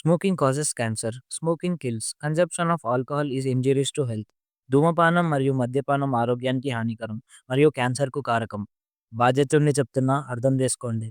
Smoking causes cancer. Smoking kills. Consumption of alcohol is injurious to health. ధూమపానం మరియు మద్యపానం ఆరోగ్యానికి హానికరం మరియు క్యాన్సర్‌కు కారకం. బాధ్యతుండి చెప్తున్నా అర్థం చేసుకోండి.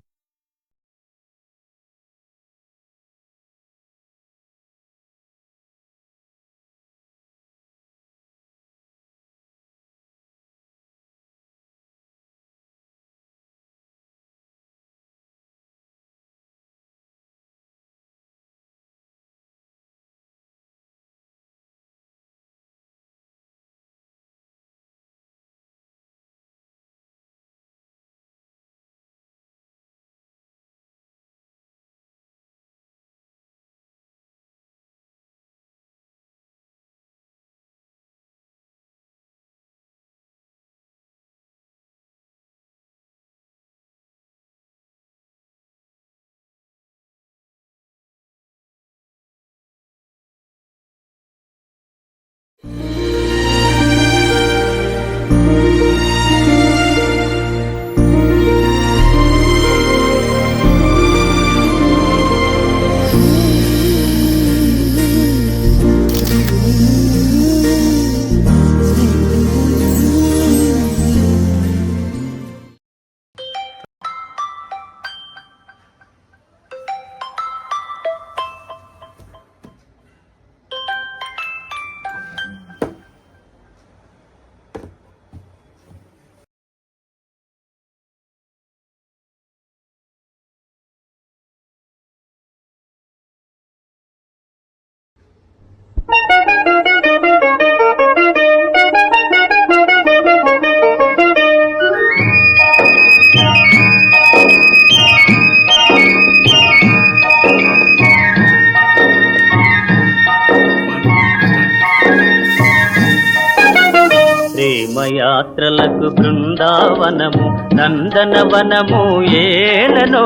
ప్రేమయాత్రలకు బృందావనము నందనవనము ఏలనో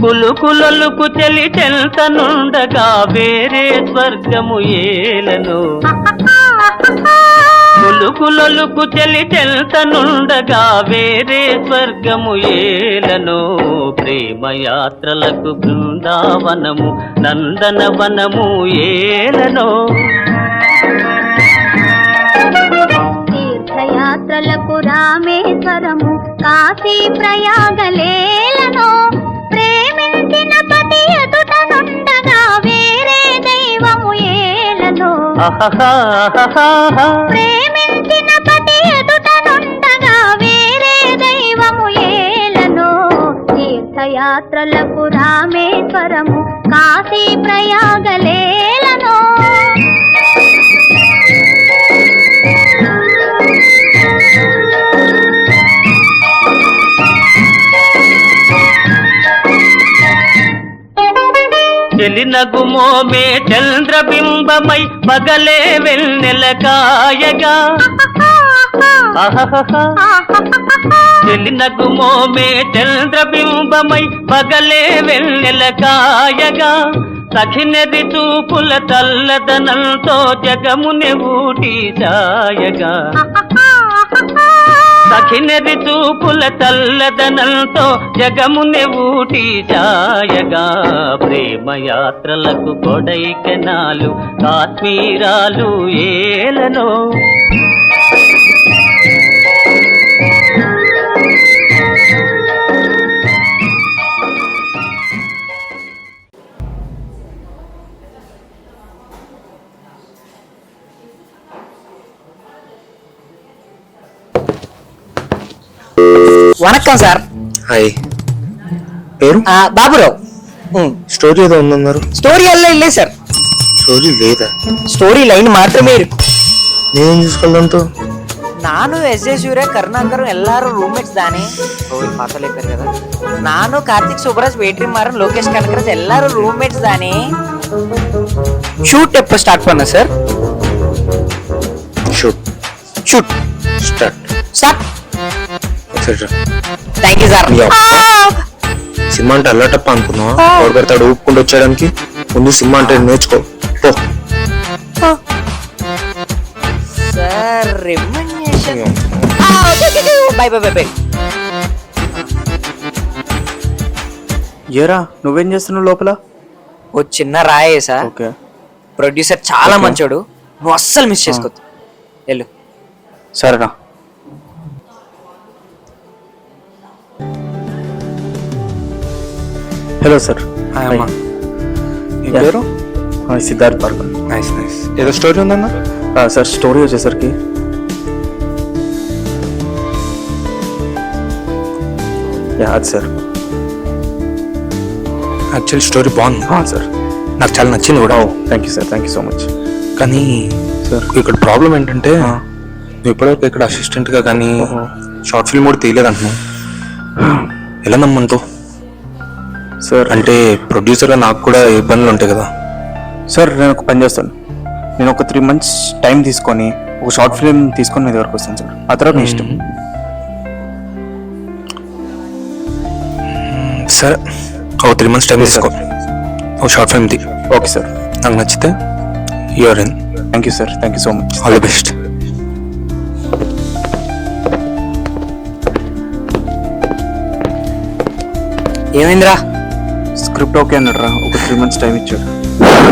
కులుకులొలుకు చెలి చెల్తనుండగా వేరే స్వర్గము ఏలనో కులుకులొలుకు చెలి చెల్తనుండగా వేరే స్వర్గము ఏలనో ప్రేమయాత్రలకు బృందావనము నందనవనము ఏలనో తీర్థయాత్రలకు రామేశ్వరము కాశీ ప్రయాగలేలను ప్రేమించిన పతి ఎదుట నుండగా వేరే దైవము ఏలను ప్రేమించిన పతి ఎదుట నుండగా వేరే దైవము ఏలను తీర్థయాత్రలకు రామేశ్వరము కాశీ ప్రయాగలేలను చెలినగుమోమే చంద్రబింబమై పగలే వెన్నెల కాయగా చెలినగుమోమే చంద్రబింబమై పగలే వెన్నెల కాయగా సఖినెది చూపుల తల్లదనంతో జగముని ఊటి సాయగా సఖినెది చూపుల తల్లదనంతో జగముని ఊటి ఛాయగా ప్రేమయాత్రలకు కొడైకెనాలు కాశ్మీరాలు ఏలనో వణక్కం సార్. హాయ్, పేరు బాబురావు. స్టోరీ ఏదో ఉందన్నారు. స్టోరీ అల్ల ఇల్లే సార్. స్టోరీ లేదా? స్టోరీ లైన్ ಮಾತ್ರமே ಇருக்கு. నేనేం చూసుకోవాలంతో ನಾನು ಎಸ್ ಜೆ ಸೂರ್ಯ ಕರುಣಾಕರ್ ಎಲ್ಲಾರು ರೂಮ್ಮೇಟ್ಸ್ ದಾನೆ ಪಾತಲೆ ಇದ್ದಾರೆ కదా. ನಾನು ಕಾರ್ತಿಕ್ ಸುಬ್ರಾಜ್ ವೇಟ್ರಿ ಮಾರನ್ ಲೋಕೇಶ್ ಕನಕರಾಜ್ ಎಲ್ಲಾರು ರೂಮ್ಮೇಟ್ಸ್ ದಾನೆ. ಶೂಟ್ ಎಪ್ಪ ಸ್ಟಾರ್ಟ್ பண்ண sir? Shoot shoot start start. Etcetera. Thank you sir. Cinema అంటే అల్లటప్ప అనుకున్నావా? ఎవరు పెడతాడు ఊపుకుంటూ వచ్చేయడానికి? ముందు సినిమా అంటే నేర్చుకో పో. Sir remuneration by by by by. ఏరా నువ్వేం చేస్తున్నావు లోపల? ఓ చిన్న రాయేసా, ఓకే ప్రొడ్యూసర్ చాలా Okay. మంచోడు, నువ్వు అస్సలు మిస్ చేసుకోవద్దు. వెళ్ళు. సరేనా. Hello sir. హాయ్ అమ్మా. నీ Yeah. పేరు? సిద్ధార్థ్ భార్గవ్. Nice nice. ఏదో స్టోరీ ఉందన్నా? సార్ స్టోరీ వచ్చేసరికి అది సార్. యాక్చువల్ స్టోరీ బాగుంది సార్. నాకు చాలా నచ్చింది కూడా. Thank you sir, thank you so much కానీ సార్. ఇక్కడ ప్రాబ్లం ఏంటంటే నువ్వు ఇప్పటివరకు ఇక్కడ అసిస్టెంట్గా కానీ షార్ట్ ఫిల్మ్ కూడా తీయలేదంటున్నావు. ఎలా నమ్మంతో సార్ అంటే ప్రొడ్యూసర్గా నాకు కూడా ఇబ్బందులు ఉంటాయి కదా. సార్ నేను ఒక పని చేస్తాను. నేను ఒక 3 months టైం తీసుకొని ఒక షార్ట్ ఫిల్మ్ తీసుకొని మీ దగ్గరకు వస్తాను సార్. ఆ తర్వాత మీ ఇష్టం. సరే, ఒక 3 months టైం Yes, sir. తీసుకో, ఒక షార్ట్ ఫిల్మ్ తీ. Okay sir. నాకు నచ్చితే you're in. Thank you sir, thank you so much. All the best. ఏమైందిరా? స్క్రిప్ట్ ఓకే అన్నాడు రా. ఒక 3 months టైం ఇచ్చాడు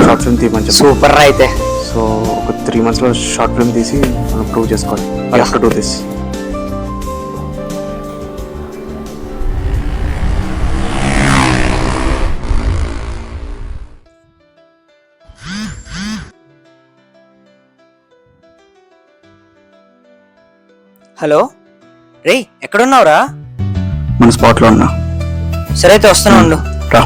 షార్ట్ ఫిల్మ్ తీయమని చెప్పి. సూపర్ రా అయితే. సో ఒక 3 monthsలో షార్ట్ ఫిల్మ్ తీసి మనం ప్రూవ్ చేసుకోవాలి. I have to do this. Hello రే, ఎక్కడున్నావురా? మన స్పాట్లో ఉన్నా. సరే అయితే వస్తున్నా ఉండు. రా.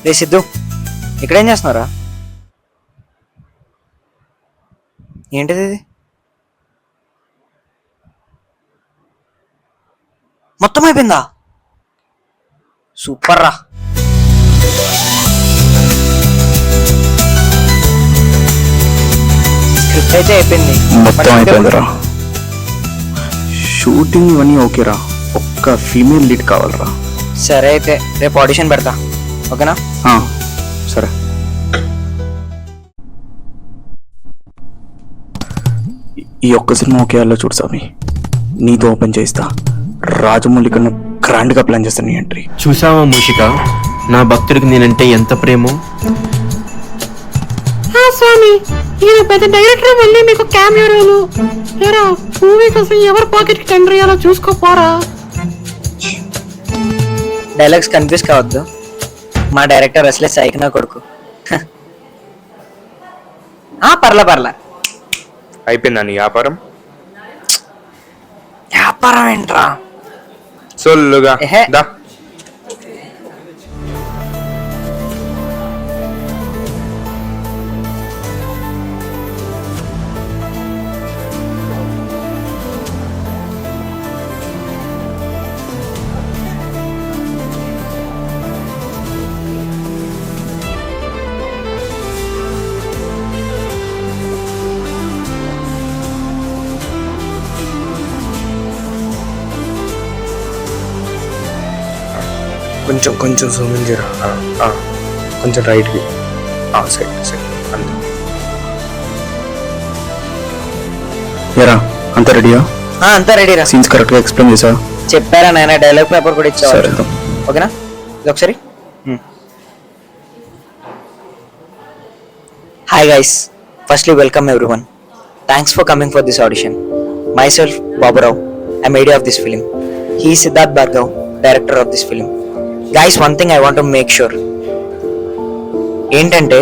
రే సిద్ధు, ఇక్కడేం చేస్తున్నారా? ఏంటిది ఇది? మొత్తం అయిపోయిందా? సూపర్ రా. స్క్రిప్ట్ అయితే అయిపోయింది. మొత్తం అయిపోయిందిరా. షూటింగ్ ఇవన్నీ ఓకేరా. ఒక్క ఫీమేల్ లీడ్ కావాలరా. సరే అయితే రేపు ఆడిషన్ పెడతా, ఓకేనా? సరే. ఈ ఒక్క సినిమా ఒకే అలా చూడు స్వామి, నీతో ఓపెన్ చేయిస్తా. రాజమౌళి కన్నా గ్రాండ్ గా ప్లాన్ చేస్తాను నీ ఎంట్రీ. చూసావా మూషిక, నా భక్తుడికి నేనంటే ఎంత ప్రేమో. స్వామి, ఈయన పెద్ద డైరెక్టర్, మళ్ళీ మీకు క్యామియో రోలు. ఏరా, మూవీ కోసం ఎవరి పాకెట్ కి టెండర్ అయ్యాలో చూసుకోపోరా. డైలాగ్స్ కన్ఫ్యూజ్ కావద్దు, మా డైరెక్టర్ అసలే సైకినా కొడుకు. పర్లా. అయిపోయిందా నీ వ్యాపారం? వ్యాపారం ఏంట్రా? సొల్లుగా ఎహే. దా. కొంచెం జూమ్ ఇన్ చేయరా. కొంచెం రైట్కి సైడ్ అంతే. ఏరా అంతా రెడీయా? అంతా రెడీ రా. సీన్స్ కరెక్ట్ గా ఎక్స్ప్లెయిన్ చేసా? చెప్పారా నాయన, డైలాగ్ పేపర్ కూడా సరే ఇచ్చారు, వెళ్దాం. ఓకేనా? ఇది ఒకసారి. Hi guys, firstly welcome everyone. Thanks for coming for this audition. Myself Baburao, I'm idea of this film. He Siddharth Bhargav, director of this film. Guys, one thing I want to make sure ఏంటంటే,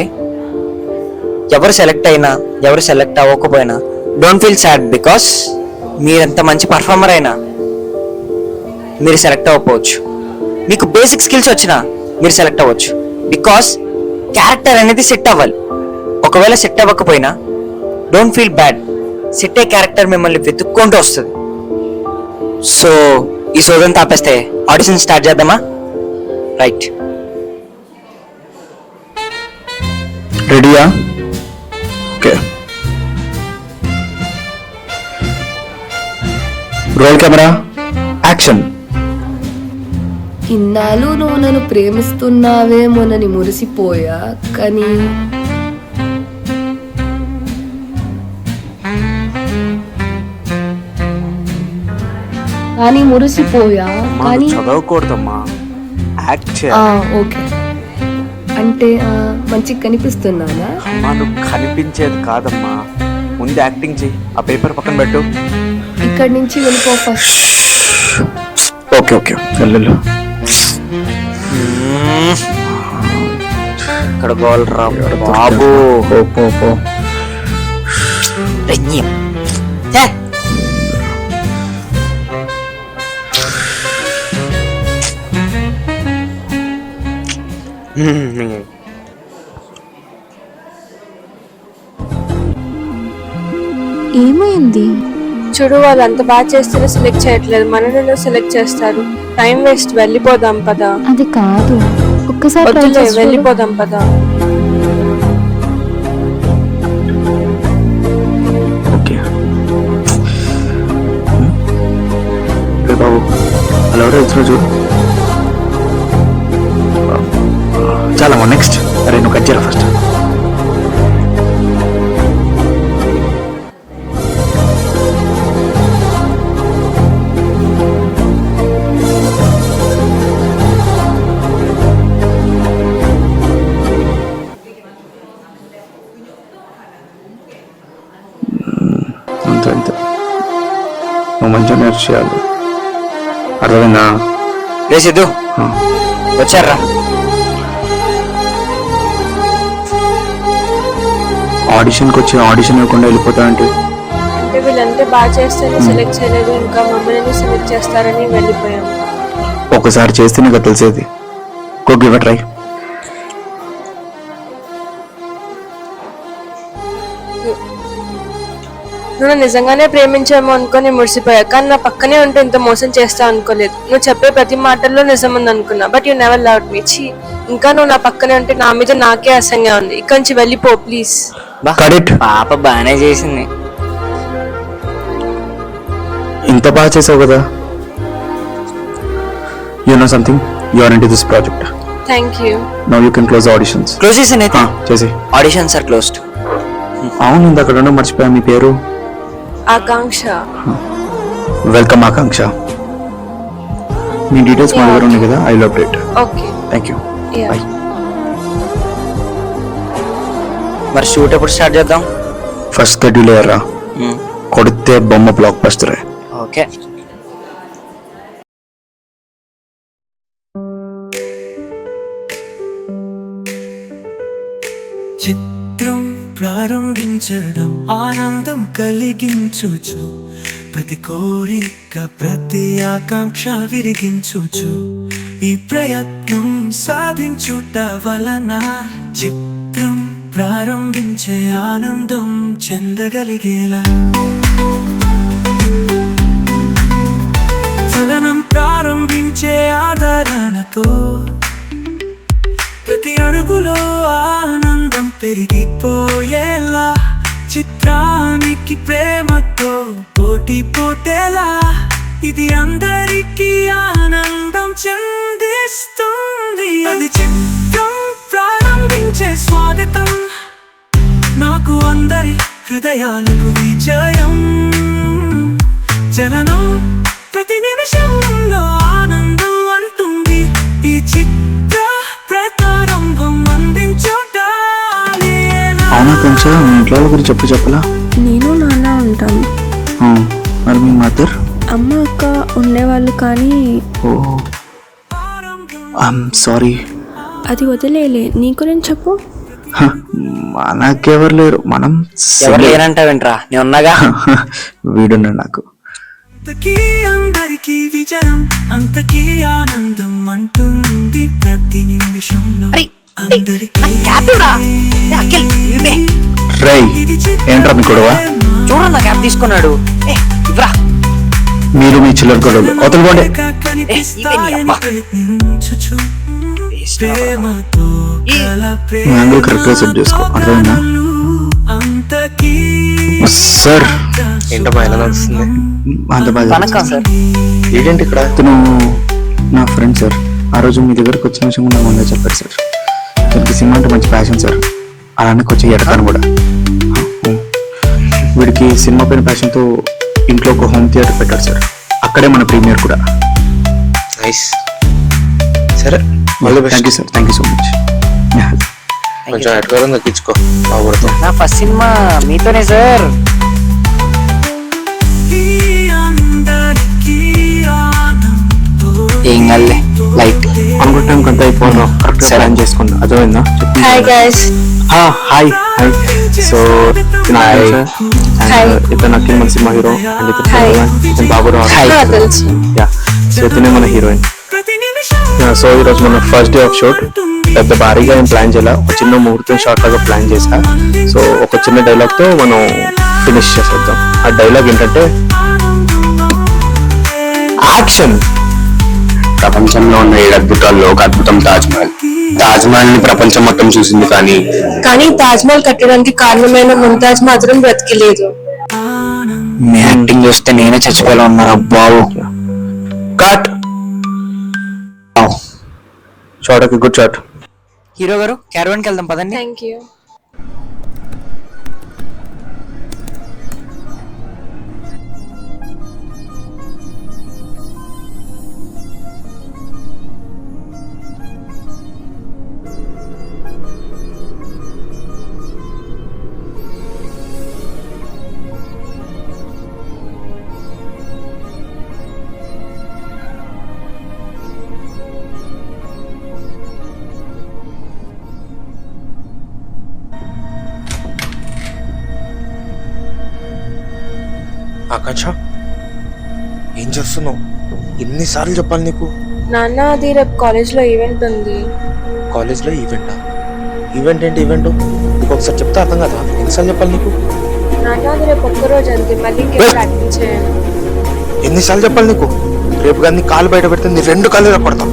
ఎవరు select అయినా ఎవరు select అవ్వకపోయినా don't feel sad, because మీరెంత మంచి performer అయినా మీరు select అవ్వకపోవచ్చు. మీకు బేసిక్ స్కిల్స్ వచ్చినా మీరు సెలెక్ట్ అవ్వచ్చు, బికాస్ క్యారెక్టర్ అనేది సెట్ అవ్వాలి. ఒకవేళ సెట్ అవ్వకపోయినా డోంట్ ఫీల్ బ్యాడ్, సెట్ అయ్యే క్యారెక్టర్ మిమ్మల్ని వెతుక్కుంటూ వస్తుంది. సో ఈ సోదం తాపేస్తే ఆడిషన్ స్టార్ట్ చేద్దామా? రైట్. రెడీయా? ఓకే. Role camera action. ఇన్నాళ్ళు నువ్వు నన్ను ప్రేమిస్తున్నావేమోనని మురిసిపోయా, కానీ మురిసిపోయా కానీ చదవకూడదమ్మా, యాక్ట్ ఓకే. అంటే మంచిగా కనిపిస్తున్నానా? అమ్మా నువ్వు కనిపించేది కాదమ్మా, ముందు యాక్టింగ్ చెయ్యి. ఆ పేపర్ పక్కన పెట్టు. ఇక్కడి నుంచి వెళ్ళిపో ఫస్ట్. ఓకే ఓకే వెళ్ళు. ఇక్కడ గోల్ రా బాబు. పో. రజ్ఞం. ఏమైంది? చూడు, వాళ్ళు అంత బాగా చేస్తేనే సెలెక్ట్ చేయట్లేదు, మనల్ని సెలెక్ట్ చేస్తారు. టైం వేస్ట్, వెళ్ళిపోదాం పదా. అది కాదు, ఒక్కసారి try వద్దులే, చేసి చూడు. వెళ్ళిపోదాం పదా. ఓకే బాబు అలా ఎవరో వచ్చినా చూడు. చాలా నెక్స్ట్. అరే నువ్వు కట్ చేయరా ఫస్ట్. అంతే నువ్వు మంచిగా నేర్చేయాలి, అర్థమైందా? రే సిద్ధు వచ్చారా? ఆడిషన్కి వచ్చి ఆడిషన్ ఇవ్వకుండా వెళ్ళిపోతానంటే అంటే వీళ్ళంటే బాగా చేస్తేనే సెలెక్ట్ చేయలేదు, ఇంకా మమ్మల్ని సెలెక్ట్ చేస్తారని వెళ్ళిపోయాం. ఒకసారి చేస్తేనే కదా తెలిసేది. Go give it try. నువ్వు నిజంగానే ప్రేమించామో అనుకుని మురిసిపోయా, కానీ నా పక్కనే ఉంటే ఇంత మోసం చేస్తా అనుకోలేదు. నువ్వు చెప్పే ప్రతి మాటల్లో నిజం ఉంది అనుకున్నా, బట్ యూ నెవర్ లవ్డ్ మీ. ఇంకా నువ్వు నా పక్కనే ఉంటే నా మీద నాకే అసహ్యంగా ఉంది. ఇక్కడి నుంచి వెళ్ళిపో ప్లీజ్. పాప బాగానే చేసింది. ఇంత బాగా చేసావు కదా. You know something, you are into this project. Thank you. Now you can close auditions. Close చేసాను అయితే. చేసి ఆడిషన్స్ ఆర్ క్లోజ్డ్. అవును, ఇంత అక్కడ మర్చిపోయా మీ పేరు. ఆకాంక్ష. వెల్కమ్ ఆకాంక్ష. మీ డీటెయిల్స్ మా దగ్గర ఉన్నాయి కదా, I will update. Okay thank you. By. మరి షూట్ ఎప్పుడు స్టార్ట్ చేద్దాం? ఫస్ట్ షెడ్యూల్ ఎర్రా, కొడితే బొమ్మ బ్లాక్ బస్టర్. ఓకే. చిత్రం ప్రారంభించడం ఆనందం కలిగించుచు, ప్రతి కోరిక ప్రతి ఆకాంక్ష విరిగించుచు, ఈ ప్రయత్నం సాధించుట వలన చిత్రం ప్రారంభించే ఆనందం చెందగలిగేలా, చలనం ప్రారంభించే ఆధారణతో ప్రతి అడుగులో ఆనందం పెరిగిపోయేలా, చిత్రానికి ప్రేమతో పోటీ పోటేలా, ఇది అందరికీ ఆనందం చెందిస్తుంది. అది చిత్రం ప్రారంభించే స్వాగతం, నాకు అందరి హృదయాలకు విజయం. చలనం ప్రతి నిమిషంలో ఆనందం అంటుంది, ఈ చిత్ర ప్రతారంభం అందించుటాలి. అవునా కొంచెం మీ ఇంట్లో వాళ్ళ గురించి చెప్పలా? నేను నాన్న ఉంటాం. మరి మీ మదర్? అమ్మ అక్క ఉండేవాళ్ళు, కానీ ఓ ఐఎమ్ సారీ. అది వదిలేలే, నీ గురించి చెప్పు. మనకెవరు లేరు, మనం ఎవరు లేరంటావేంట్రా, నేను ఉన్నాగా. వీడున్నాడు నాకు. అందరికీ విజయం, అంతకీ ఆనందం అంటుంది ప్రతి నిమిషంలో. రై ఏంట్రా మీ గొడవ? చూడన్నా క్యాప్ తీసుకున్నాడు. మీరు మీ చిల్లర గొడవలు వదలుకోండి. యాంగిల్ కరెక్ట్ గా సెట్ చేసుకో, అర్థమైందా? సార్ ఏంటమ్మా ఎలా నడుస్తుంది? అంత బాగా వనక్కం సార్. ఏంటి ఇక్కడ? అతను నా ఫ్రెండ్ సార్. ఆ రోజు మీ దగ్గరకు వచ్చిన విషయం నాకు ముందే చెప్పారు సార్. తనకి సినిమా అంటే మంచి ప్యాషన్ సార్. అలానే కొంచెం ఎడతాను కూడా. వీడికి సినిమా పైన ప్యాషన్తో ఇంట్లో ఒక హోమ్ థియేటర్ పెట్టాడు సార్. అక్కడే మన ప్రీమియర్ కూడా. నైస్. సరే, thank you sir. Thank you so much. కొంచెం ఎటుకారం తగ్గించుకో, బాగుపడతాం. నా ఫస్ట్ సినిమా మీతోనే సార్. ఏం కాదులే, లైట్ అనుకున్న టైంకి అంతా అయిపోయినా కరెక్ట్గా ప్లాన్ చేసుకున్నా. అర్థమైందా? Hi guys. Hi hi. So ఇతను అఖిల్ మన సినిమా హీరో అండ్ ఇతను బాబురావు. తెలుసు. యా, సో ఇతనే మన హీరోయిన్. సో ఈరోజు మన ఫస్ట్ డే ఆఫ్ షూట్. పెద్ద భారీగా ఏం ప్లాన్ చేయాల, ఒక చిన్న ముహూర్తం షార్ట్ లాగా ప్లాన్ చేసా. సో ఒక చిన్న డైలాగ్ తో మనం ఫినిష్ చేసేద్దాం. ఆ డైలాగ్ ఏంటంటే యాక్షన్. ప్రపంచంలో ఉన్న 7 అద్భుతాల్లో ఒక అద్భుతం తాజ్మహల్. తాజ్మహల్ ని ప్రపంచం మొత్తం చూసింది, కానీ తాజ్మహల్ కట్టడానికి కారణమైన ముంతాజ్ మాత్రం బ్రతికిలేదు. మీ యాక్టింగ్ చూస్తే నేనే చచ్చిపోయేలా ఉన్నారు బాబు. Cut. Short. Okay, good shot. Hero గారు క్యారవాన్కి వెళ్దాం పదండి. Thank you. ఆకాంక్ష, ఏం చేస్తున్నావు? ఎన్నిసార్లు చెప్పాలి నీకు? నాన్న, అది రేపు కాలేజ్ లో ఈవెంట్ ఉంది. కాలేజ్లో ఈవెంటా? ఈవెంట్ ఏంటి? ఈవెంట్ నీకు ఒకసారి చెప్తే అర్థం కదా. ఎన్నిసార్లు చెప్పాలి నీకు? నాన్న, అది రేపు ఒక్కరోజు అంతే, మళ్ళీ ప్రాక్టీస్ చేయను. ఎన్నిసార్లు చెప్పాలి నీకు? రేపు కానీ కాలు బయట పెడితే నీ 2 కాళ్ళు రప్పడతాం.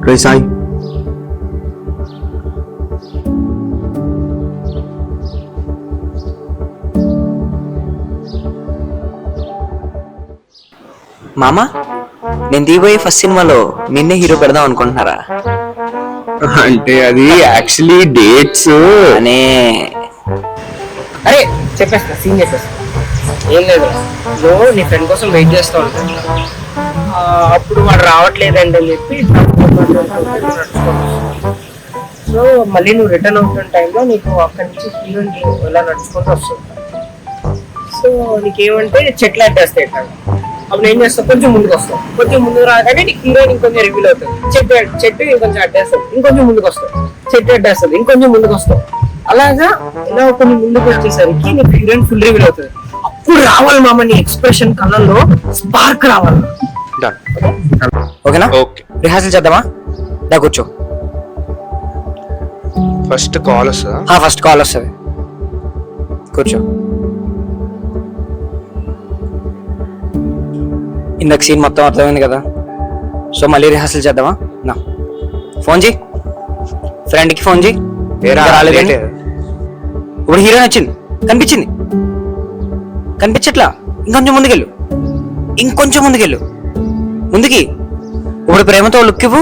రే సాయి, మామ, నేను దిగిపోయి ఫస్ట్ సినిమాలో నిన్నే హీరో పెడదాం అనుకుంటున్నారా? అంటే అది యాక్చువల్లీ డేట్స్ అనే అరే చెప్పేస్తా, సీన్ చెప్పేస్తా. ఏం లేదు, నువ్వు నీ ఫ్రెండ్ కోసం వెయిట్ చేస్తూ ఉంటాను. అప్పుడు వాడు రావట్లేదండి అని చెప్పి సో మళ్ళీ నువ్వు రిటర్న్ అవుతున్న టైంలో నీకు అక్కడి నుంచి హీరోయిన్ ఎలా నడుచుకుంటూ వస్తుంది. సో నీకేమంటే చెట్లు అడ్డేస్తాయి ఇక్కడ. అప్పుడు ఏం చేస్తావు, కొంచెం ముందుకు వస్తావు. కొంచెం ముందుకు రాగానే నీకు హీరోయిన్ ఇంకొంచెం రివీల్ అవుతుంది. చెట్టు ఇంకొంచెం అడ్డేస్తుంది, ఇంకొంచెం ముందుకు వస్తావు. చెట్టు అడ్డేస్తుంది, ఇంకొంచెం ముందుకు వస్తావు. అలాగా ఇలా కొన్ని ముందుకు వచ్చేసరికి నీకు హీరోయిన్ ఫుల్ రివీల్ అవుతుంది. అప్పుడు రావాలి మామ, నీ ఎక్స్ప్రెషన్ కళ్ళల్లో స్పార్క్ రావాలి. ఓకేనా? ఓకే, రిహార్సల్ చేద్దామా? దా కూర్చో. ఫస్ట్ కాల్ వస్తుందా? ఫస్ట్ కాల్ వస్తుంది, కూర్చో. ఇందాక సీన్ మొత్తం అర్థమైంది కదా, సో మళ్ళీ రిహార్సల్ చేద్దామా? నా ఫోన్ చేయి, ఫ్రెండ్కి ఫోన్ చేయి. రాలేదండి. ఇప్పుడు హీరోయిన్ వచ్చింది, కనిపించింది. కనిపించట్లా, ఇంకొంచెం ముందుకెళ్ళు, ఇంకొంచెం ముందుకెళ్ళు, ముందుకి. ఇప్పుడు ప్రేమతో లుక్ ఇవ్వు.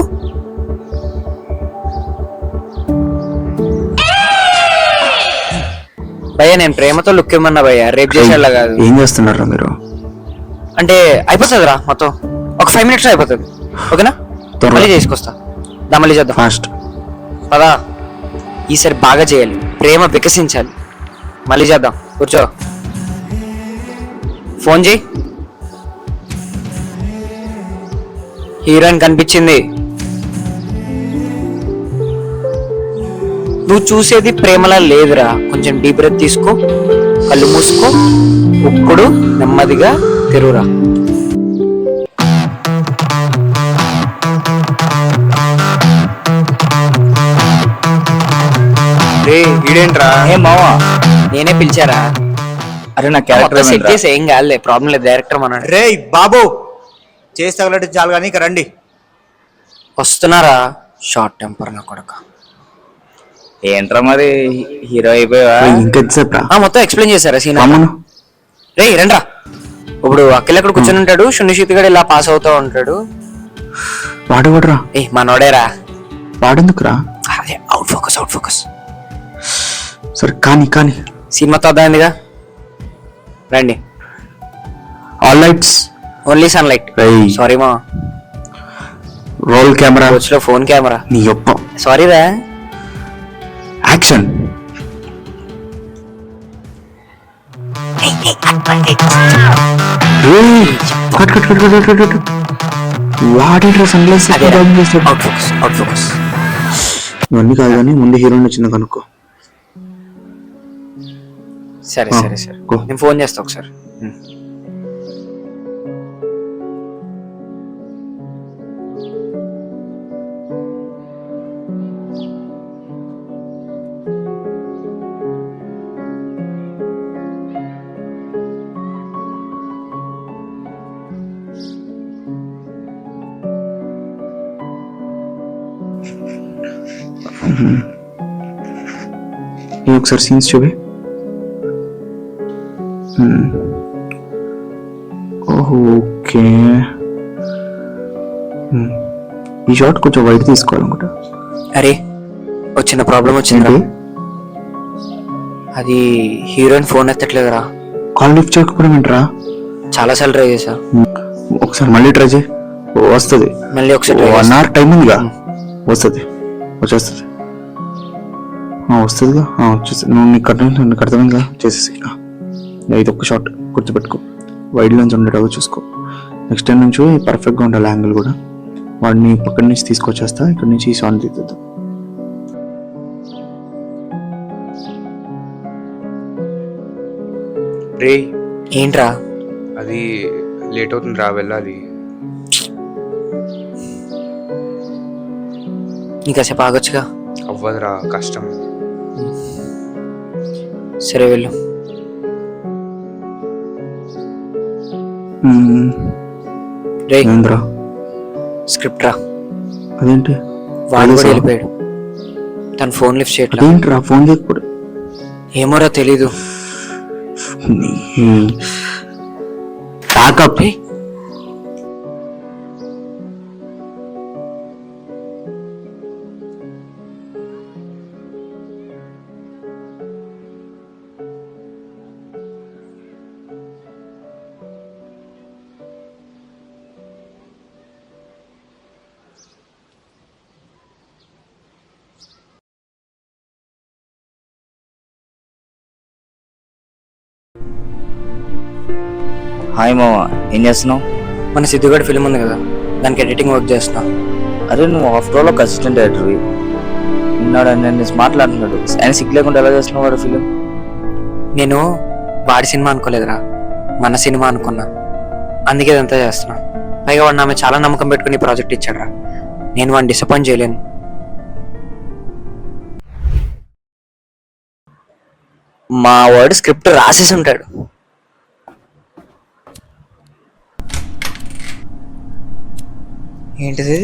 భయ్యా, నేను ప్రేమతో లుక్ ఇవ్వమన్నా భయ్యా, రేపు చేసేలా కాదు. ఏం చేస్తున్నారా మీరు? అంటే అయిపోతుంది రా మొత్తం, ఒక 5 minutes అయిపోతుంది. ఓకేనా? మళ్ళీ చేసుకొస్తా, దా మళ్ళీ చేద్దాం. ఫాస్ట్ పదా, ఈసారి బాగా చేయాలి, ప్రేమ వికసించాలి. మళ్ళీ చేద్దాం, కూర్చో. ఫోన్ చేయి. హీరోయిన్ కనిపించింది. నువ్వు చూసేది ప్రేమలా లేదురా. కొంచెం డీప్ బ్రెత్ తీసుకో, కళ్ళు మూసుకో, ఇప్పుడు నెమ్మదిగా తెరువురా. ఈడేంట్రా? ఏ మావా, నేనే పిలిచారా? అరే నా క్యారెక్టర్ సెట్ చేసి ఏం కాదులే, ప్రాబ్లం లేదు, డైరెక్టర్ అన్నాడు. రే బాబు, చేసి తగలట్టు చాలు కానీ ఇక రండి. వస్తున్నారా? షార్ట్ టెంపర్ నా కొడక. ఏంట్రా మరి హీరో అయిపోయావా? ఇంకెంతసేపు మొత్తం ఎక్స్ప్లెయిన్ చేశారా సీన్? రే రండ్రా. ఇప్పుడు అక్కలు ఎక్కడ కూర్చొని ఉంటాడు, శూన్యశీతి గడు ఇలా పాస్ అవుతూ ఉంటాడు. వాడేవాడురా? ఏ మనోడేరా. వాడెందుకురా? అదే అవుట్ ఫోకస్, అవుట్ ఫోకస్. సరే కానీ కానీ సినిమా తోదాయిందిగా, రండి. All lights only sunlight. Sorry మా, రోల్ కెమెరా, లో ఫోన్ కెమెరా. నీ ఒప్ప. సారీ రా. యాక్షన్. వాడేట్రా sunglass out focus, out focus. ఇవన్నీ కాదు కానీ ముందు హీరోయిన్ వచ్చింది కనుక్కో. సరే సరే సరే, go. నేను ఫోన్ చేస్తా ఒకసారి. ఒకసారి సీన్స్ చూపి. ఓకే, ఈ షాట్ కొంచెం వైట్ తీసుకోవాలనుకుంటా. అరే వచ్చిన ప్రాబ్లం వచ్చిందిరా. అది హీరోయిన్ ఫోన్ ఎత్తట్లేదురా. కాల్ లిఫ్ట్ చేయకపోవడం ఏంట్రా? చాలా సార్లు ట్రై చేసా. ఒకసారి మళ్ళీ ట్రై చేయి, వస్తుంది. మళ్ళీ ఒకసారి 1 hour టైం ఉందిగా, వస్తుంది, వచ్చేస్తుంది. వస్తుందిగా, వచ్చేస్తుంది. నువ్వు నీకు అర్థమైందిగా, చేసేసి. ఇది ఒక్క షాట్ గుర్తుపెట్టుకో, వైడ్ లెన్స్ ఉండేటప్పుడు చూసుకో. నెక్స్ట్ టైం నుంచి పర్ఫెక్ట్గా ఉండాలి యాంగిల్ కూడా. వాడిని పక్కన నుంచి తీసుకొచ్చేస్తా, ఇక్కడ నుంచి ఈ సాంగ్ తీద్దాం. రే ఏంట్రా? అది లేట్ అవుతుంది రా, వెళ్ళాలి. ఇంకా సేపు ఆగొచ్చుగా. అవ్వదురా, కష్టం. సరే వెళ్ళు. రే ఏంద్రా స్క్రిప్ట్ రా. అదేంటి? వాడు కూడా వెళ్ళిపోయాడు, తన ఫోన్ లిఫ్ట్ చేయట్లా. అదేంట్రా ఫోన్ చేయకపోతే? ఏమోరా తెలీదు. ప్యాకప్. హాయ్ మామ, ఏం చేస్తున్నావు? మన సిద్ధుగడ్ ఫిల్మ్ ఉంది కదా, దానికి ఎడిటింగ్ వర్క్ చేస్తున్నా. అరే నువ్వు ఆఫ్టర్ ఆల్ ఒక అసిస్టెంట్ డైరెక్టర్వి. ఉన్నాడు నేను మాట్లాడుతున్నాడు, ఆయన సిక్ లేకుండా ఎలా చేస్తున్నావు వాడు ఫిలిం? నేను వాడి సినిమా అనుకోలేదురా, మన సినిమా అనుకున్నా. అందుకే ఇదంతా చేస్తున్నా. పైగా వాడు నా మీద చాలా నమ్మకం పెట్టుకుని ప్రాజెక్ట్ ఇచ్చాడురా. నేను వాడిని డిసప్పాయింట్ చేయలేను. మా వాడు స్క్రిప్ట్ రాసేసి ఉంటాడు. ఏంటిది?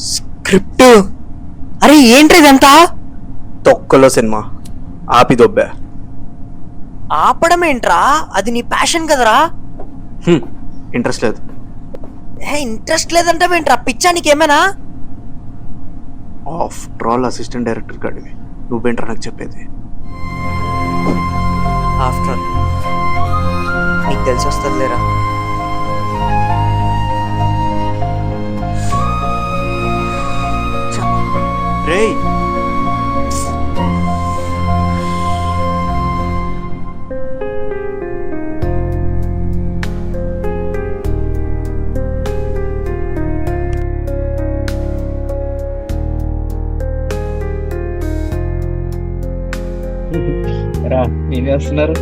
స్క్రిప్ట్? అరే ఏంటి ఇదంతా? తొక్కలో సినిమా ఆపి దొబ్బా. ఆపడం ఏంట్రా? అది నీ ప్యాషన్ కదరా. ఇంట్రెస్ట్ లేదు. ఇంట్రెస్ట్ లేదంటే ఏంట్రా? పిచ్చా నీకేమైనా? ఆఫ్టర్ ఆల్ అసిస్టెంట్ డైరెక్టర్ కాడివి, నువ్వేంట్రా నాకు చెప్పేది? ఆఫ్టర్ ఆల్ నీకు తెలిసి వస్తుంది లేరా. రేయ్ రా ఏం చేస్తున్నారు?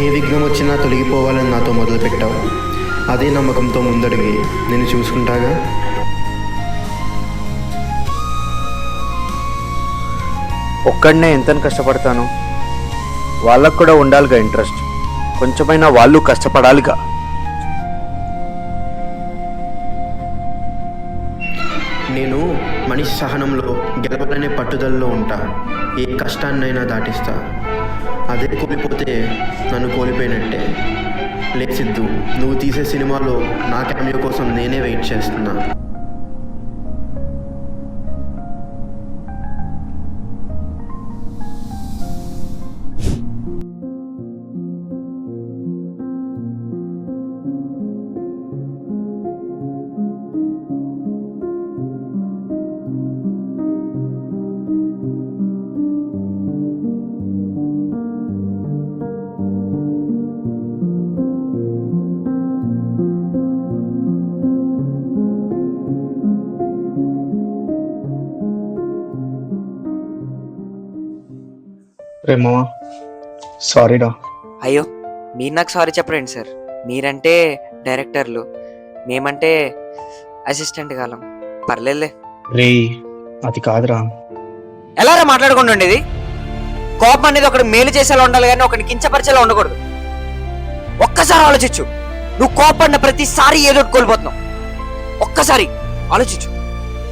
ఏ విఘ్నం వచ్చినా తొలగిపోవాలని నాతో మొదలుపెట్టావు. అదే నమ్మకంతో ముందడిగి నేను చూసుకుంటాగా. ఒక్కడనే ఎంత కష్టపడతాను, వాళ్ళకు కూడా ఉండాలిగా ఇంట్రెస్ట్. కొంచెమైనా వాళ్ళు కష్టపడాలిగా. నేను మనిషి సహనంలో గెలవాలనే పట్టుదలలో ఉంటా. ఏ కష్టాన్నైనా దాటిస్తా. అదే కోల్పోతే నన్ను కోల్పోయినట్టే. లే సిద్ధు, నువ్వు తీసే సినిమాలో నా క్యామియో కోసం నేనే వెయిట్ చేస్తున్నా. రే మామా, సారీ రా. అయ్యో, మీరు నాకు సారీ చెప్పండి సార్. మీరంటే డైరెక్టర్లు, మేమంటే అసిస్టెంట్ కాలం. పర్లేదులే. రే అది కాదురా. ఎలా రా మాట్లాడుకుంటూ ఉండేది? కోపం అనేది ఒకటి మేలు చేసేలా ఉండాలి కానీ ఒకటి కించపరిచేలా ఉండకూడదు. ఒక్కసారి ఆలోచించు. నువ్వు కోపడిన ప్రతిసారి ఏదో కోల్పోతున్నావు. ఒక్కసారి ఆలోచించు,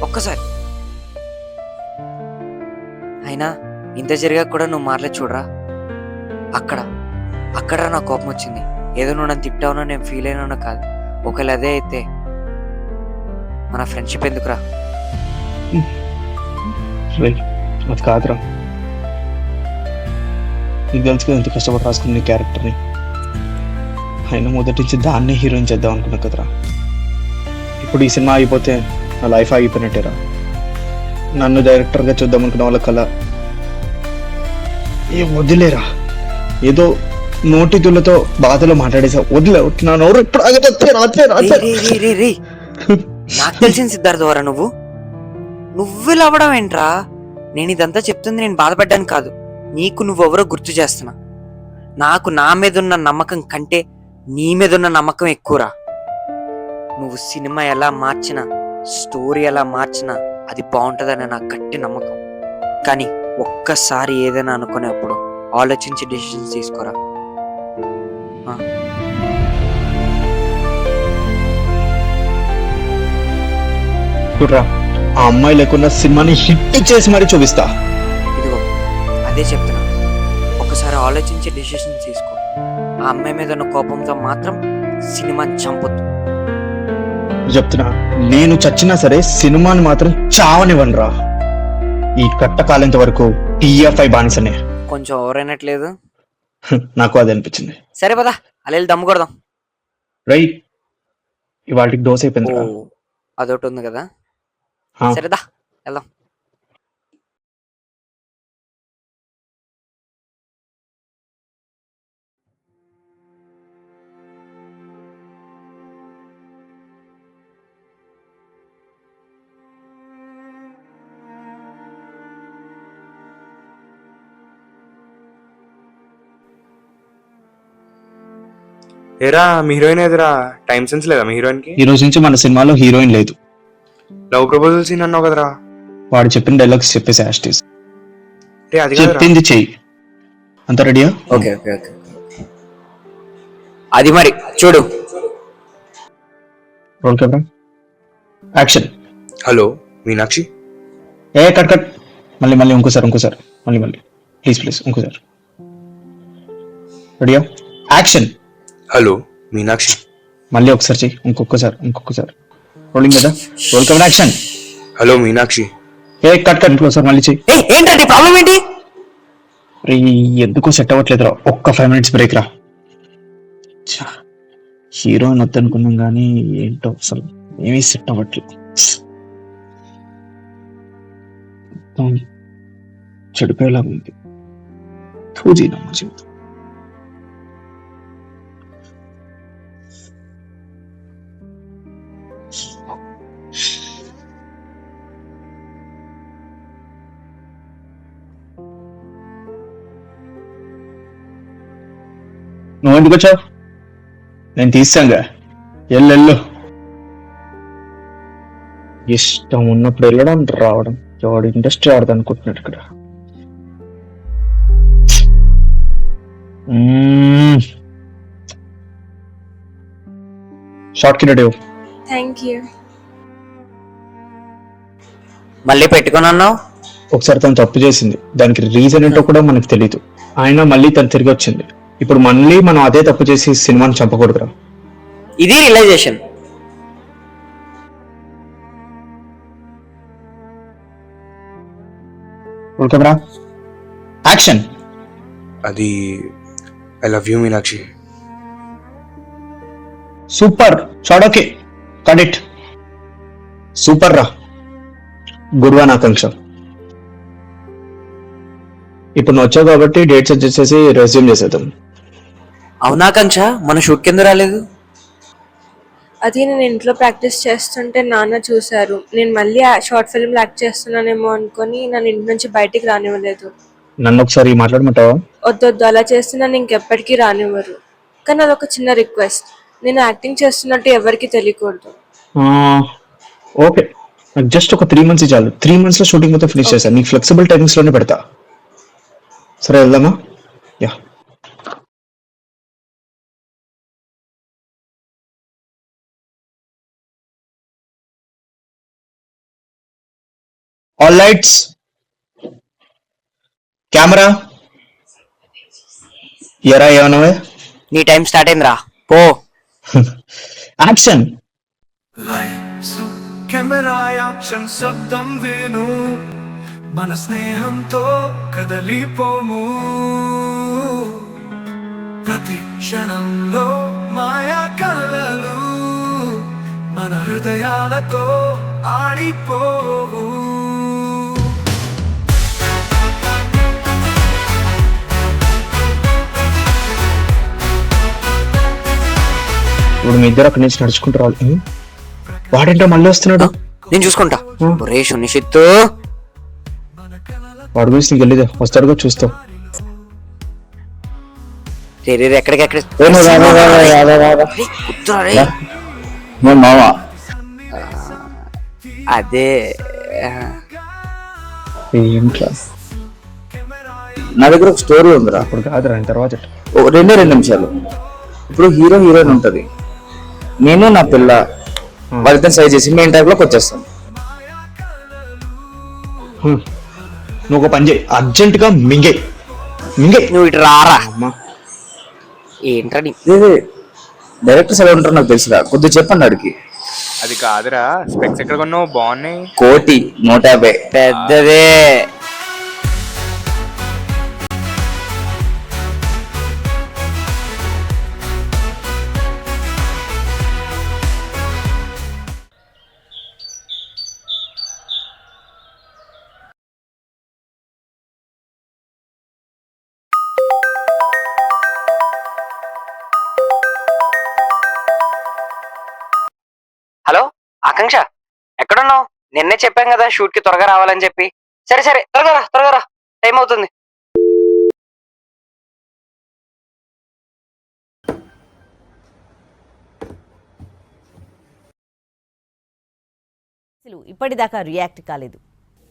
ఒక్కసారి. అయినా ఇంత జరిగా కూడా నువ్వు మారలేదు చూడరా. అక్కడ నా కోపం వచ్చింది. ఏదో నువ్వు నన్ను తిట్టావునో నేను ఫీల్ అయినానో కాదు. ఒకవేళ అదే అయితే మన ఫ్రెండ్షిప్ ఎందుకురా? అది కాదురా. నీకు తెలుసు కదా ఎంత కష్టపడి రాసుకున్న నీ క్యారెక్టర్ని. అయినా మొదటి నుంచి దాన్నే హీరోయిన్ చేద్దాం అనుకున్నా కదరా. ఇప్పుడు ఈ సినిమా అయిపోతే నా లైఫ్ ఆగిపోయినట్టేరా. నన్ను డైరెక్టర్గా చూద్దాం అనుకున్న వాళ్ళ కళ వదిలేరా. ఏదో నోటి తులతో బాధలో మాట్లాడేసా. వదిలే. నా నోరు ఇప్పుడు నాకు తెలిసిన సిద్ధార్థ వరా నువ్వు అవ్వడం ఏంట్రా? నేను ఇదంతా చెప్తుంది నేను బాధపడ్డాను కాదు, నీకు నువ్వెవరో గుర్తు చేస్తున్నా. నాకు నా మీద ఉన్న నమ్మకం కంటే నీ మీద ఉన్న నమ్మకం ఎక్కువరా. నువ్వు సినిమా ఎలా మార్చినా, స్టోరీ ఎలా మార్చినా అది బాగుంటుందని నాకు గట్టి నమ్మకం. కానీ ఒక్కసారి ఏదైనా అనుకునేప్పుడు ఆలోచించి డెసిషన్స్ తీసుకోరా. ఆ అమ్మాయి లేకుండా సినిమాని హిట్ చేసి మరీ చూపిస్తా. ఇదిగో అదే చెప్తున్నా, ఒకసారి ఆలోచించి డెసిషన్స్ తీసుకో. ఆ అమ్మాయి మీద ఉన్న కోపంతో మాత్రం సినిమాని చంపొద్దు. చెప్తున్నా, నేను చచ్చినా సరే సినిమాని మాత్రం చావనివ్వనురా. ఈ కట్టకాలంత వరకు టీఎఫ్ఐ బానిసనే. కొంచెం ఓవరైనట్లేదు. నాకు అది అనిపించింది. సరే పదా అలా దమ్ము కొడదాం. రైట్, ఇవాళకి డోస్ అయిపోయింది. అదొకటి ఉంది కదా. సరేదా వెళ్దాం. ఏరా మీ హీరోయిన్ ఎదురా టైం సెన్స్ లేదా మీ హీరోయిన్ కి? ఈ రోజు నుంచి మన సినిమాలో హీరోయిన్ లేదు. లవ్ ప్రపోజల్ సీన్ అన్నావు కదరా. వాడు చెప్పిన డైలాగ్స్ చెప్పేసి యాస్టీస్ అది చెప్పింది చెయ్యి. అంత రెడీయా? Okay okay okay. అది మరి చూడు. Role camera action. Hello Meenakshi. Cut cut. మళ్ళీ ఇంకోసారి మళ్ళీ ప్లీజ్ ఇంకోసారి. రెడీయా? యాక్షన్. హలో మీనాక్షి. మళ్ళీ ఒకసారి చెయ్యి. ఇంకొకసారి రోలింగ్ కదా. Role camera action. Hello Meenakshi. Cut ఇంకోసారి మళ్ళీ చెయ్యి. ఏంటండి ప్రాబ్లం ఏంటి? రే ఎందుకో సెట్ అవ్వట్లేదురా. ఒక్క 5 minutes బ్రేక్ రా. హీరోయిన్ వద్దనుకున్నాం కానీ ఏంటో అసలు ఏమీ సెట్ అవ్వట్లేదు. చెడిపోయేలా ఉంది. నమ్మ జీవితం. నువ్వు ఎందుకు వచ్చావు? నేను తీసాంగా. ఎల్లెళ్ళు. ఇష్టం ఉన్నప్పుడు వెళ్ళడం రావడం. ఎవడు ఇండస్ట్రీ ఆడదు అనుకుంటున్నాడు ఇక్కడ. షార్ట్ కి రెడీ. Thank you. మళ్ళీ పెట్టుకున్నావు? ఒకసారి తను తప్పు చేసింది, దానికి రీజన్ ఏంటో కూడా మనకు తెలియదు. అయినా మళ్ళీ తను తిరిగి వచ్చింది. ఇప్పుడు మళ్ళీ మనం అదే తప్పు చేసి సినిమాని చంపకూడదురా. ఇది రియలైజేషన్. Camera action. అది I love you Meenakshi. Super shot. Okay cut it. Super రా. Good one Akanksha. ఇప్పుడు నువ్వు వచ్చావు కాబట్టి డేట్స్ వచ్చేసేసి రెజ్యూమ్ చేసేద్దాం. అవునాకాంక్ష, మన షూట్ కింద రాలేదు. అది నేను ఇంట్లో ప్రాక్టీస్ చేస్తుంటే నాన్న చూశారు. నేను మళ్ళీ షార్ట్ ఫిల్మ్ యాక్ట్ చేస్తున్నానేమో అనుకొని నన్ను ఇంటి నుంచి బయటికి రానివ్వలేదు. నన్ను ఒకసారి మాట్లాడమంటావా? వద్దొద్దు, అలా చేస్తే నన్ను ఇంకెప్పటికీ రానివ్వరు. కానీ అదొక చిన్న రిక్వెస్ట్. నేను యాక్టింగ్ చేస్తున్నట్టు ఎవరికి తెలియకూడదు. ఓకే, నాకు జస్ట్ ఒక 3 months చాలు. 3 months లో షూటింగ్ మొత్తం ఫినిష్ చేశాను. నీకు ఫ్లెక్సిబుల్ టైమింగ్స్ లోనే పెడతా. సరే వెళ్దామా? యా. All lights, camera. ఎరా ఏమన్నావే? నీ టైం స్టార్ట్ అయిందిరా, పో. యాక్షన్. Camera action. శబ్దం విను, మన స్నేహంతో కదలిపోము. ప్రతి క్షణంలో మాయా కలలు మన హృదయాలతో ఆడిపోవు. ఇప్పుడు మీ ఇద్దరు అక్కడి నుంచి నడుచుకుంటూ రావాలి. వాడేంటో మళ్ళీ వస్తున్నాడు. నేను చూసుకుంటా. నిషిత్తు, వాడి గురించి నీకు వెళ్ళేదే. వస్తాడుగా, చూస్తావు. ఎక్కడికెక్కడ మావా అదే ఏంట్రా? నా దగ్గర ఒక స్టోరీ ఉందిరా. అప్పుడు కాదురా, తర్వాత 2 నిమిషాలు. ఇప్పుడు హీరోయిన్ ఉంటది, నేను నా పిల్ల వాళ్ళిద్దరు సైజ్ చేసి మెయిన్ టైప్ లోకి వచ్చేస్తాను. నువ్వు ఒక పని చేయి, అర్జెంట్ గా మింగే. నువ్వు ఇటు రారా. ఏంట్రా డైరెక్టర్స్ ఎలా ఉంటారో నాకు తెలుసురా, కొద్దిగా చెప్పండి అడిగి. అది కాదురా, స్పెక్స్ ఎక్కడ కొన్నావు? బాగున్నాయి. 150 పెద్దదే. హలో ఆకాంక్ష, ఎక్కడున్నావు? నిన్నే చెప్పాం కదా షూట్ కి త్వరగా రావాలని చెప్పి. సరే సరే, త్వరగా రా, టైం అవుతుంది. ఇప్పటిదాకా రియాక్ట్ కాలేదు.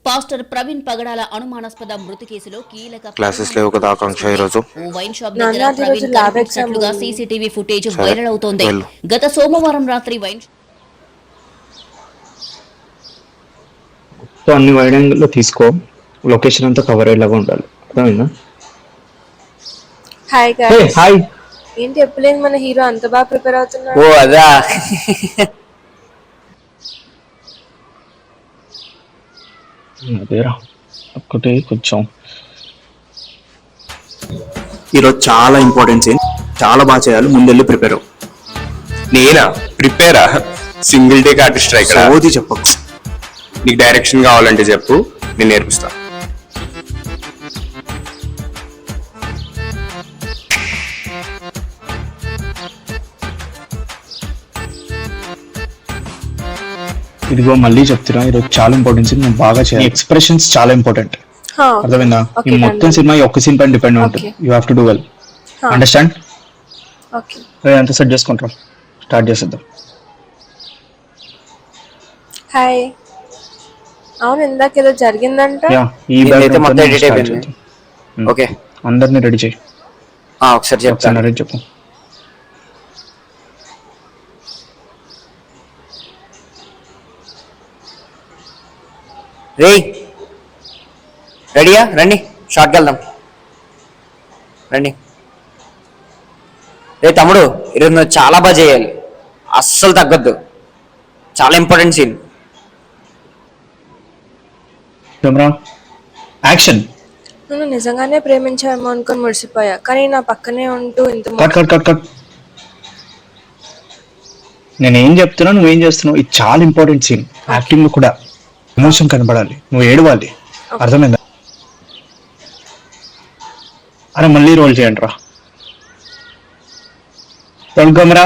పాస్టర్ ప్రవీణ్ పగడాల అనుమానాస్పద మృతి కేసులో కీలక క్లాసెస్ లేవు కదా ఆకాంక్ష ఈరోజు. వైన్ షాప్ దగ్గర ప్రవీణ్ కనిపించినట్లుగా సీసీటీవీ ఫుటేజ్ వైరల్ అవుతోంది. గత సోమవారం రాత్రి వైన్ అన్ని వైడ్ యాంగిల్ లో తీసుకో. లొకేషన్ అంతా కవర్ అయ్యేలాగా ఉండాలి. అర్థమైందా? Hi hey guys. హాయ్. ఏంటి చెప్పలేదు మన హీరో అంత బాగా ప్రిపేర్ అవుతున్నాడు. ఓ అదా. అదేరా ఒక్కటి కొంచెం ఈరోజు చాలా ఇంపార్టెంట్ సీన్, చాలా బాగా చేయాలి. ముందెళ్ళి ప్రిపేర్ అవ్వు. నేనా ప్రిపేరా? సింగిల్ టేక్ ఆర్టిస్ట్ ఇక్కడ. సోది చెప్పకు. నీకు డైరెక్షన్ కావాలంటే చెప్పు, నేను నేర్పిస్తా. ఇదిగో మళ్ళీ చెప్తున్నా, ఈరోజు చాలా ఇంపార్టెంట్ సీన్, నువ్వు బాగా చేయాలి. ఎక్స్ప్రెషన్స్ చాలా ఇంపార్టెంట్. అర్థమైందా? ఈ మొత్తం సినిమా ఈ ఒక్క సీన్ పైన డిపెండ్ ఉంటుంది. You have to do well. Understand? Okay. అంతా సెట్ చేసుకుంటాం. స్టార్ట్ చేసేద్దాం. హాయ్. అవును ఇందాక ఏదో జరిగిందంట. యా, ఈ నేనైతే మొత్తం edit స్టార్ట్ అయిపోయింది. చేద్దాం. ఓకే అందరినీ రెడీ చేయి. ఒకసారి చెప్తాను. ఒకసారి రెడీ చెప్పు. రే రెడీయా? రండి షార్ట్కి వెళ్దాం రండి. రే తమ్ముడు, ఈరోజు నువ్వు చాలా బాగా చేయాలి, అస్సలు తగ్గొద్దు. చాలా ఇంపార్టెంట్ సీన్. Camera action. నేను నిజంగానే ప్రేమించామో అనుకుని మురిసిపోయా, కానీ నా పక్కనే ఉంటూ ఇంత కట్ కట్ కట్ కట్. నేను ఏం చెప్తున్నా, నువ్వేం చేస్తున్నావు? ఇది చాలా ఇంపార్టెంట్ సీన్. యాక్టింగ్ లో కూడా ఎమోషన్ కనబడాలి, నువ్వు ఏడవాలి. అర్థమైందా? అరే మళ్ళీ రోల్ చేయండి రా. Camera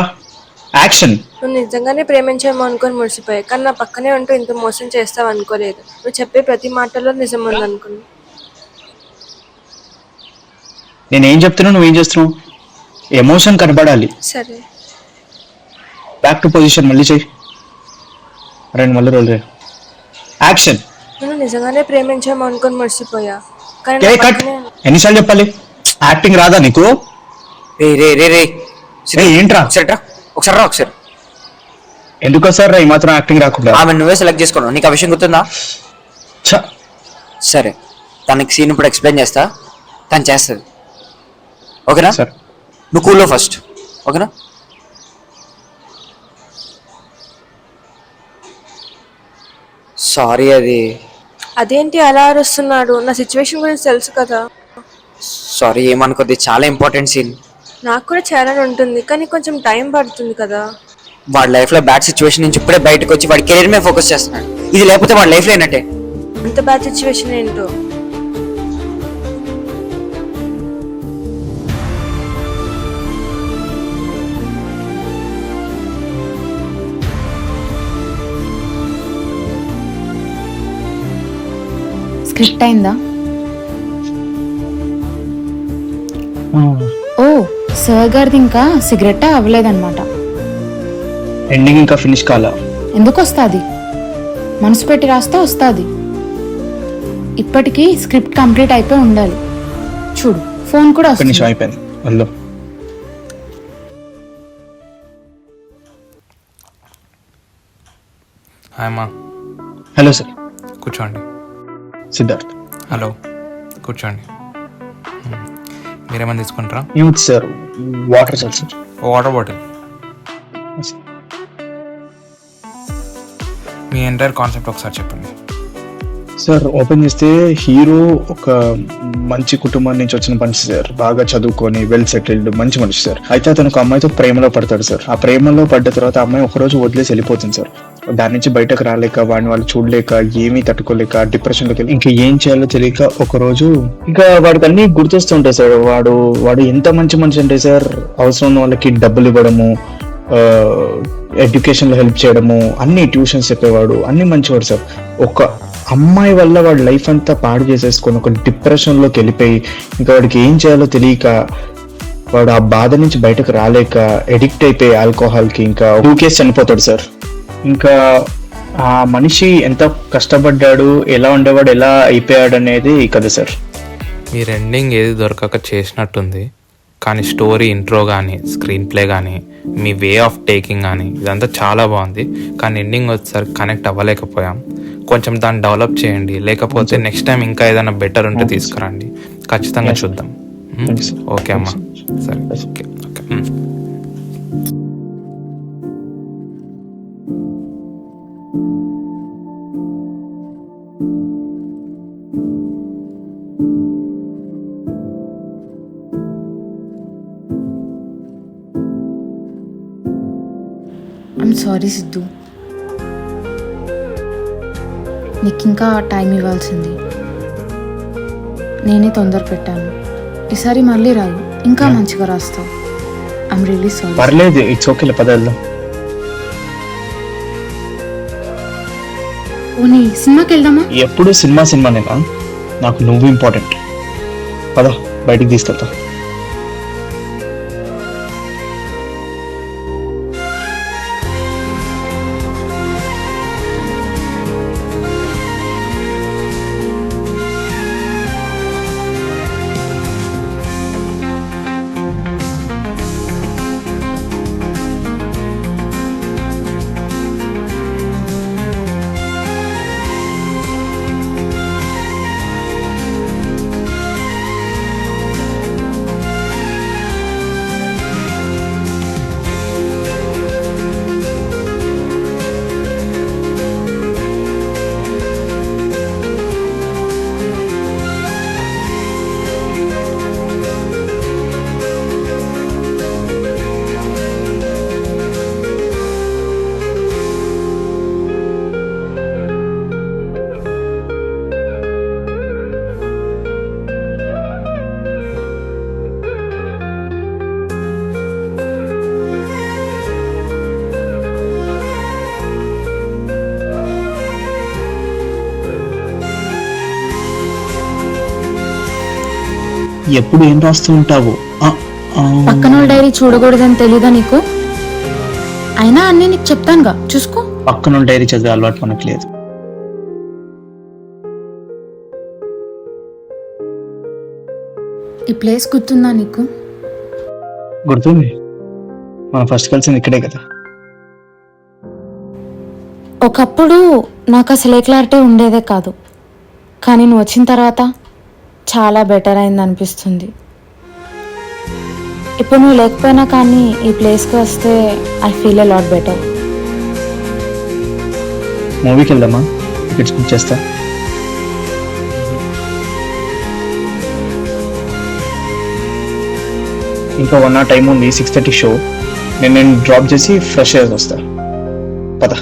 action. నువ్వు నిజంగానే ప్రేమించామో అనుకుని మురిసిపోయా, కానీ నా పక్కనే ఉంటూ ఇంత మోసం చేస్తావు అనుకోలేదు. నువ్వు చెప్పే ప్రతి మాటలో నిజం ఉందనుకున్నా. నేనేం చెప్తున్నా, నువ్వేం చేస్తున్నావు? ఎమోషన్ కనబడాలి. సరే. బ్యాక్ టు పొజిషన్ మళ్ళీ చెయ్యి. రెండు మళ్ళీ రోల్ చేయి. యాక్షన్. నేను నిజంగానే ప్రేమించామో అనుకుని మురిసిపోయా, కానీ ఏ నా కట్. పక్కనే ఎన్నిసార్లు చెప్పాలి? యాక్టింగ్ రాదా నీకు? రే రే రే రే ఏంట్రా? ఒకసారి రా ఒకసారి. ఎందుకు సార్ ఈ మాత్రం యాక్టింగ్ రాకుండా? ఆమె నువ్వే సెలెక్ట్ చేసుకున్నావు, నీకు ఆ విషయం గుర్తుందా? సరే, తనకి సీన్ ఇప్పుడు ఎక్స్ప్లెయిన్ చేస్తా, తను చేస్తుంది. ఓకేనా? సార్ నువ్వు కూల్లో ఫస్ట్. ఓకేనా? సారీ. అదేంటి అలా అరుస్తున్నాడు? నా సిచ్యువేషన్ గురించి తెలుసు కదా. సారీ, ఏమనుకోద్ది, చాలా ఇంపార్టెంట్ సీన్. నాకు కూడా చాలా ఉంటుంది, కానీ కొంచెం టైం పడుతుంది కదా. వాడి లైఫ్ లో బ్యాడ్ సిచ్యువేషన్ నుంచి ఇప్పుడే బయటకు వచ్చి వాడి కెరీర్ మీద ఫోకస్ చేస్తున్నాడు. ఇది లేకపోతే వాడి లైఫ్ లో ఏంటంటే అంత బ్యాడ్ సిచ్యువేషన్ ఏంటో. స్క్రిప్ట్ అయిందా? ఓ సార్ గారిది ఇంకా సిగరెట్ అవ్వలేదన్నమాట. ఎండింగ్ ఇంకా ఫినిష్ కాలా? ఎందుకు వస్తుంది? మనసు పెట్టి రాస్తే వస్తుంది. ఇప్పటికీ స్క్రిప్ట్ కంప్లీట్ అయిపోయి ఉండాలి. చూడు ఫోన్ కూడా ఫినిష్ వస్తుంది. అయిపోయింది. వెళ్దాం. హాయ్ అమ్మా. Hello sir. కూర్చోండి. సిద్ధార్థ్. హలో, కూర్చోండి. మీరేమైనా తీసుకుంటారా? యూత్ సార్, వాటర్ చాలు సార్. Water bottle. మీ ఎంటైర్ కాన్సెప్ట్ ఒకసారి చెప్పండి. సార్ ఓపెన్ చేస్తే హీరో ఒక మంచి కుటుంబం నుంచి వచ్చిన మనిషి సార్, బాగా చదువుకొని వెల్ సెటిల్డ్ మంచి మనిషి సార్. అయితే అతను ఒక అమ్మాయితో ప్రేమలో పడతాడు సార్. ఆ ప్రేమలో పడ్డ తర్వాత ఆ అమ్మాయి ఒకరోజు వదిలేసి వెళ్ళిపోతుంది సార్. దాని నుంచి బయటకు రాలేక, వాడిని వాళ్ళు చూడలేక, ఏమీ తట్టుకోలేక డిప్రెషన్లోకి వెళ్ళి ఇంకా ఏం చేయాలో తెలియక ఒకరోజు ఇంకా వాడికి అన్ని గుర్తొస్తుంటాయి సార్. వాడు ఎంత మంచి మనిషి అంటే సార్, అవసరం ఉన్న వాళ్ళకి డబ్బులు ఇవ్వడము, ఎడ్యుకేషన్ లో హెల్ప్ చేయడము, అన్ని ట్యూషన్స్ చెప్పేవాడు, అన్ని మంచివాడు సార్. ఒక అమ్మాయి వల్ల వాడి లైఫ్ అంతా పాడు చేసేసుకొని ఒక డిప్రెషన్ లోకి వెళ్ళిపోయి ఇంకా వాడికి ఏం చేయాలో తెలియక, వాడు ఆ బాధ నుంచి బయటకు రాలేక ఎడిక్ట్ అయిపోయి ఆల్కహాల్ కి ఇంకా ఊకేసి చనిపోతాడు సార్. ఇంకా ఆ మనిషి ఎంత కష్టపడ్డాడు, ఎలా ఉండేవాడు, ఎలా అయిపోయాడు అనేది కదా సార్. మీరు ఎండింగ్ ఏది దొరకక చేసినట్టుంది, కానీ స్టోరీ ఇంట్రో కానీ స్క్రీన్ ప్లే కానీ మీ వే ఆఫ్ టేకింగ్ కానీ ఇదంతా చాలా బాగుంది. కానీ ఎండింగ్ వచ్చేసరికి కనెక్ట్ అవ్వలేకపోయాం. కొంచెం దాన్ని డెవలప్ చేయండి, లేకపోతే నెక్స్ట్ టైం ఇంకా ఏదైనా బెటర్ ఉంటే తీసుకురండి. ఖచ్చితంగా చూద్దాం. Thank you, sir. ఓకే అమ్మా, సరే, okay okay. I'm sorry Siddhu, నీకు ఇంకా టైం ఇవ్వాల్సింది. నేనే తొందర పెట్టాను. ఈసారి మళ్ళీ రాయి, ఇంకా మంచిగా రాస్తావు. I'm really sorry. పర్లేదు, ఇట్స్ ఓకే, పద వెళ్దాం. ఓనీ సినిమాకి వెళ్దామా? ఎప్పుడు సినిమానేనా, నాకు నువ్వు ఇంపార్టెంట్. పద బయటికి తీసుకెళ్తా. ఎప్పుడు ఏం రాస్తూ ఉంటావు? పక్కన డైరీ చూడకూడదని తెలీదా నీకు? అయినా అన్నీ నీకు చెప్తానుగా, చూసుకో. పక్కన డైరీ చదివే అలవాటు మనకు లేదు. ఈ ప్లేస్ గుర్తుందా నీకు? గుర్తుంది, మనం ఫస్ట్ కలిసింది ఇక్కడే కదా. ఒకప్పుడు నాకు అసలు ఏ క్లారిటీ ఉండేదే కాదు, కానీ నువ్వు వచ్చిన తర్వాత చాలా బెటర్ అయింది అనిపిస్తుంది. ఇప్పుడు నువ్వు లేకపోయినా కానీ ఈ ప్లేస్కి వస్తే I feel a lot better. మూవీకి వెళ్దామా? టికెట్స్ బుక్ చేస్తా. ఇంకా 1 hour టైం ఉంది, 6:30 షో. నేను డ్రాప్ చేసి ఫ్రెష్ అయ్యేసి వస్తా. పద.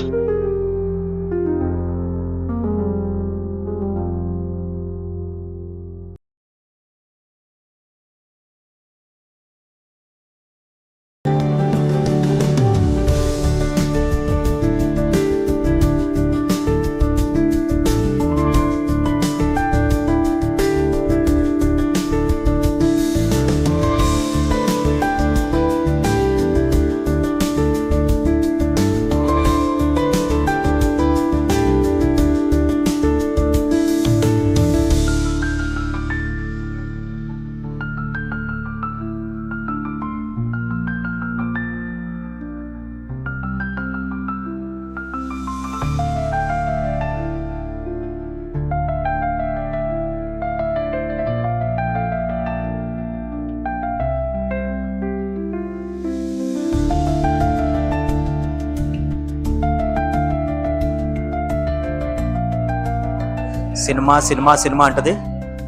సినిమా సినిమా సినిమా అంటది,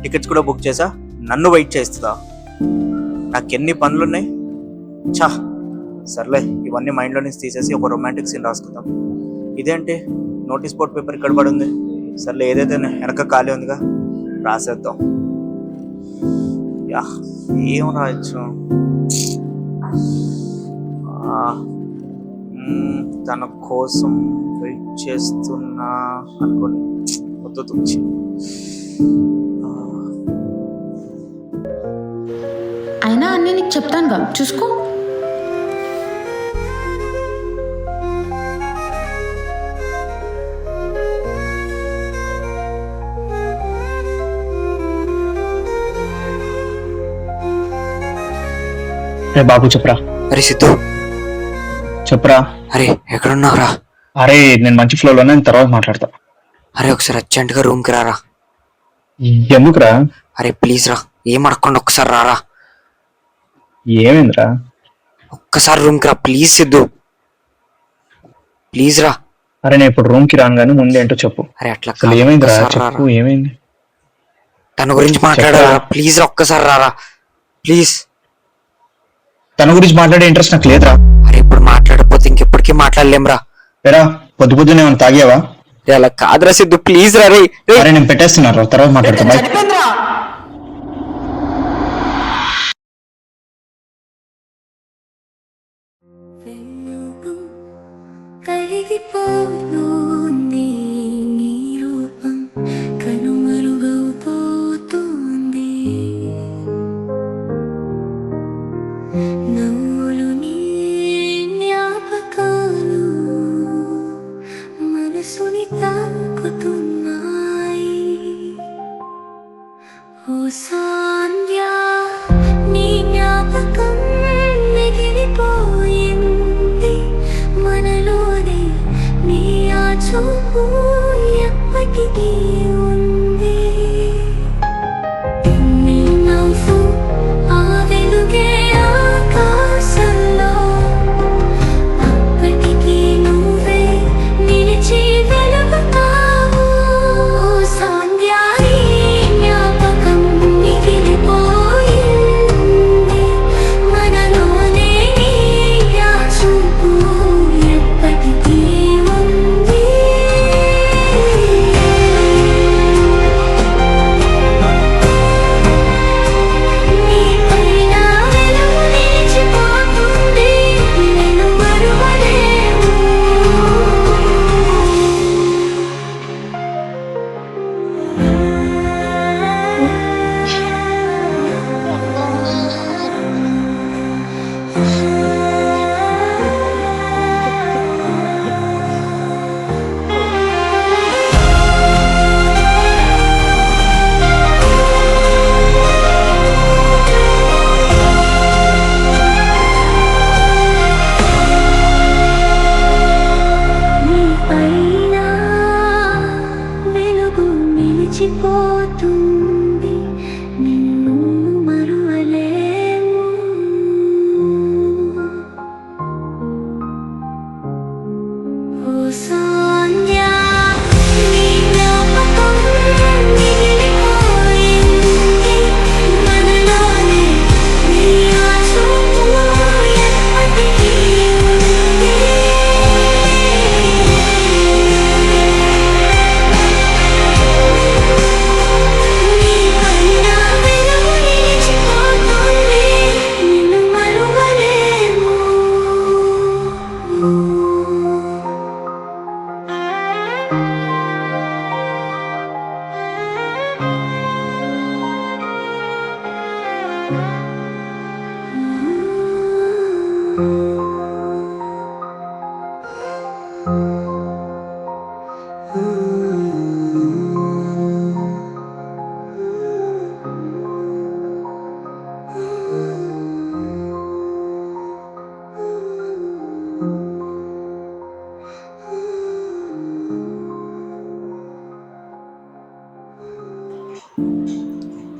టికెట్స్ కూడా బుక్ చేసా, నన్ను వెయిట్ చేస్తుందా? నాకెన్ని పనులున్నాయి. చా, సర్లే, ఇవన్నీ మైండ్లో నుంచి తీసేసి ఒక రొమాంటిక్ సీన్ రాసుకుందాం. ఇదేంటి నోటీస్ బోర్డ్ పేపర్ ఇక్కడ పడి ఉంది? సర్లే, ఏదైతే వెనక ఖాళీ ఉందిగా, రాసేద్దాం. యా, ఏం రాయొచ్చు? తన కోసం వెయిట్ చేస్తున్నా అనుకోని తుచ్చి. అయినా అన్నీ నీకు చెప్తానుగా, చూసుకో. అరే బాబు చెప్పరా. అరే సిద్ధు చెప్పరా. అరే ఎక్కడున్నావురా? అరే నేను మంచి ఫ్లోలోనే, తర్వాత మాట్లాడతా. అరే ఒకసారి అర్జెంట్గా రూమ్కి రారా. ఎందుకురా? అరే ప్లీజ్ రా, ఏం అడగకుండా ఒక్కసారి రారా. ఏమైందిరా? ఒక్కసారి రూమ్కి రా ప్లీజ్ సిద్ధు, ప్లీజ్ రా. అరే నేను ఇప్పుడు రూమ్ కి రాను కానీ ముందు ఏంటో చెప్పు. అరే అట్లా అసలు కాదు, ఏమైందిరా ఒక్కసారి రారా. చెప్పు, ఏమైంది? తన గురించి మాట్లాడారా ప్లీజ్ రా, ఒక్కసారి రారా ప్లీజ్. తన గురించి మాట్లాడే ఇంట్రెస్ట్ నాకు లేదురా. అరే ఇప్పుడు మాట్లాడకపోతే ఇంకెప్పటికీ మాట్లాడలేం రా. ఎరా పొద్దు పొద్దునే ఏమైనా తాగావా? రే అలా కాదురా సిద్ధు ప్లీజ్ రా. రే అరే నేను పెట్టేస్తున్నారు, తర్వాత మాట్లాడతా. బాయ్.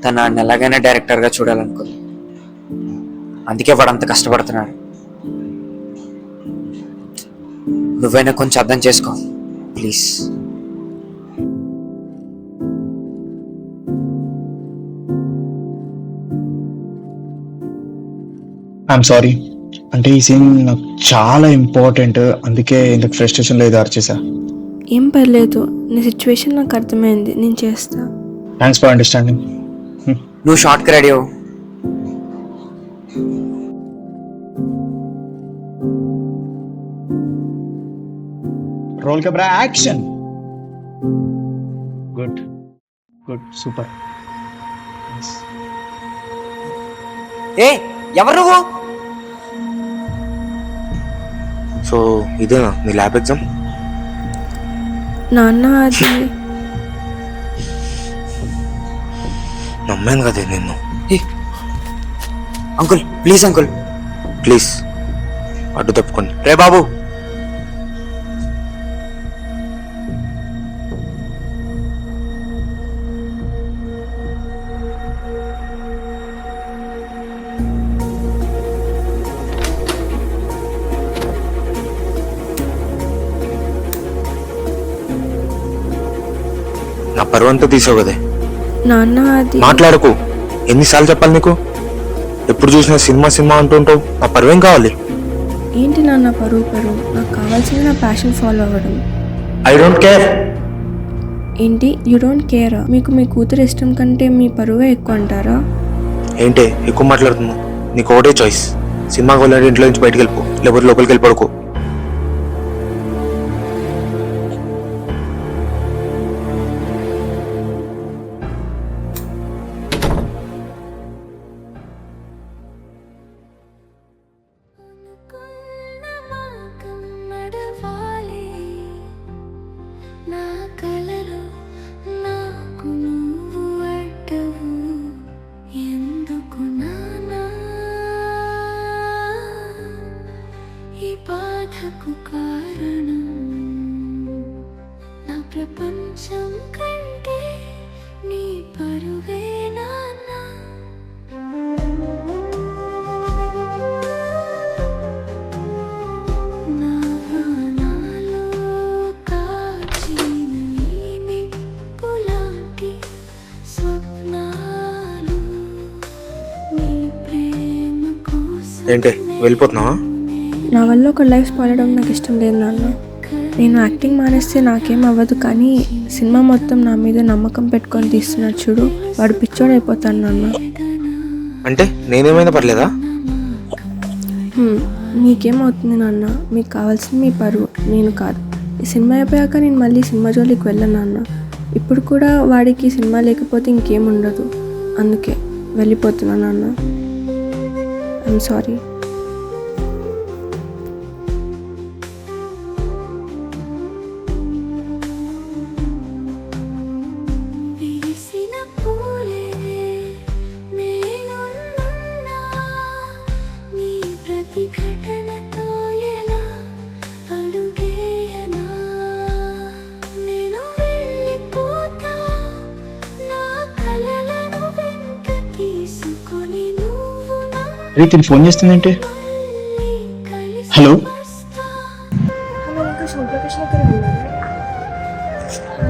తను ఆయన ఎలాగైనా డైరెక్టర్ గా చూడాలనుకుంది, అందుకే వాడు అంత కష్టపడుతున్నాడు. నువ్వైనా కొంచెం అర్థం చేసుకో ప్లీజ్. ఐఎమ్ సారీ, అంటే ఈ సీన్ నాకు చాలా ఇంపార్టెంట్, అందుకే ఇంతకు ఫ్రస్ట్రేషన్ లేదు అర్చేసా. ఏం పర్లేదు, నీ సిచ్యువేషన్ నాకు అర్థమైంది, నేను చేస్తా. Thanks for understanding. నువ్వు షార్ట్కి రెడీ అవ్వు. Roll camera action. Good good super. ఏ ఎవరు నువ్వు? సో ఇదేనా నీ ల్యాబ్ ఎగ్జామ్? నాన్న అది నమ్మాను కదా నిన్ను. అంకుల్ ప్లీజ్ అంకుల్ ప్లీజ్ అడ్డు తప్పుకోండి. రే బాబు, పరువంతా తీసావు కదే. నాన్న అది మాట్లాడకు. ఎన్నిసార్లు చెప్పాలి నీకు? ఎప్పుడు చూసినా సినిమా సినిమా అంటుంటావు. నా పరువేం కావాలి? ఏంటి నాన్న పరువు? నాకు కావాల్సింది నా ప్యాషన్ ఫాలో అవ్వడం. I don't care. ఏంటి యూ డోంట్ కేరా? మీకు మీ కూతురు ఇష్టం కంటే మీ పరువే ఎక్కువ అంటారా? ఏంటే ఎక్కువ మాట్లాడుతున్నావు? నీకు ఒకటే చాయిస్. సినిమాకి వెళ్ళాడు ఇంట్లో నుంచి బయటకు వెళ్ళిపో, లేకపోతే లోపలికి వెళ్ళి పడుకో. ప్రపంచం కంటే నీ పరువే నాన్న. నా ప్రాణాలో కాచిన ఈ నిప్పులాంటి స్వప్నాలు నీ ప్రేమ కోసం. ఏంటే వెళ్ళిపోతున్నావా? నా వల్ల ఒక లైఫ్ స్పాయిల్ అవడం నాకు ఇష్టం లేదు నాన్న. నేను యాక్టింగ్ మానేస్తే నాకేం అవ్వదు, కానీ సినిమా మొత్తం నా మీద నమ్మకం పెట్టుకొని తీస్తున్నాడు చూడు, వాడు పిచ్చోడు అయిపోతాడు నాన్న. అంటే నేనేమైనా పర్లేదా? మీకేమవుతుంది నాన్న? మీకు కావాల్సింది మీ పరువు, నేను కాదు. ఈ సినిమా అయిపోయాక నేను మళ్ళీ సినిమా జోలికి వెళ్ళను నాన్న. ఇప్పుడు కూడా వాడికి సినిమా లేకపోతే ఇంకేం ఉండదు, అందుకే వెళ్ళిపోతున్నా నాన్న. I'm sorry. రే తిని ఫోన్ చేస్తుందంటే. హలో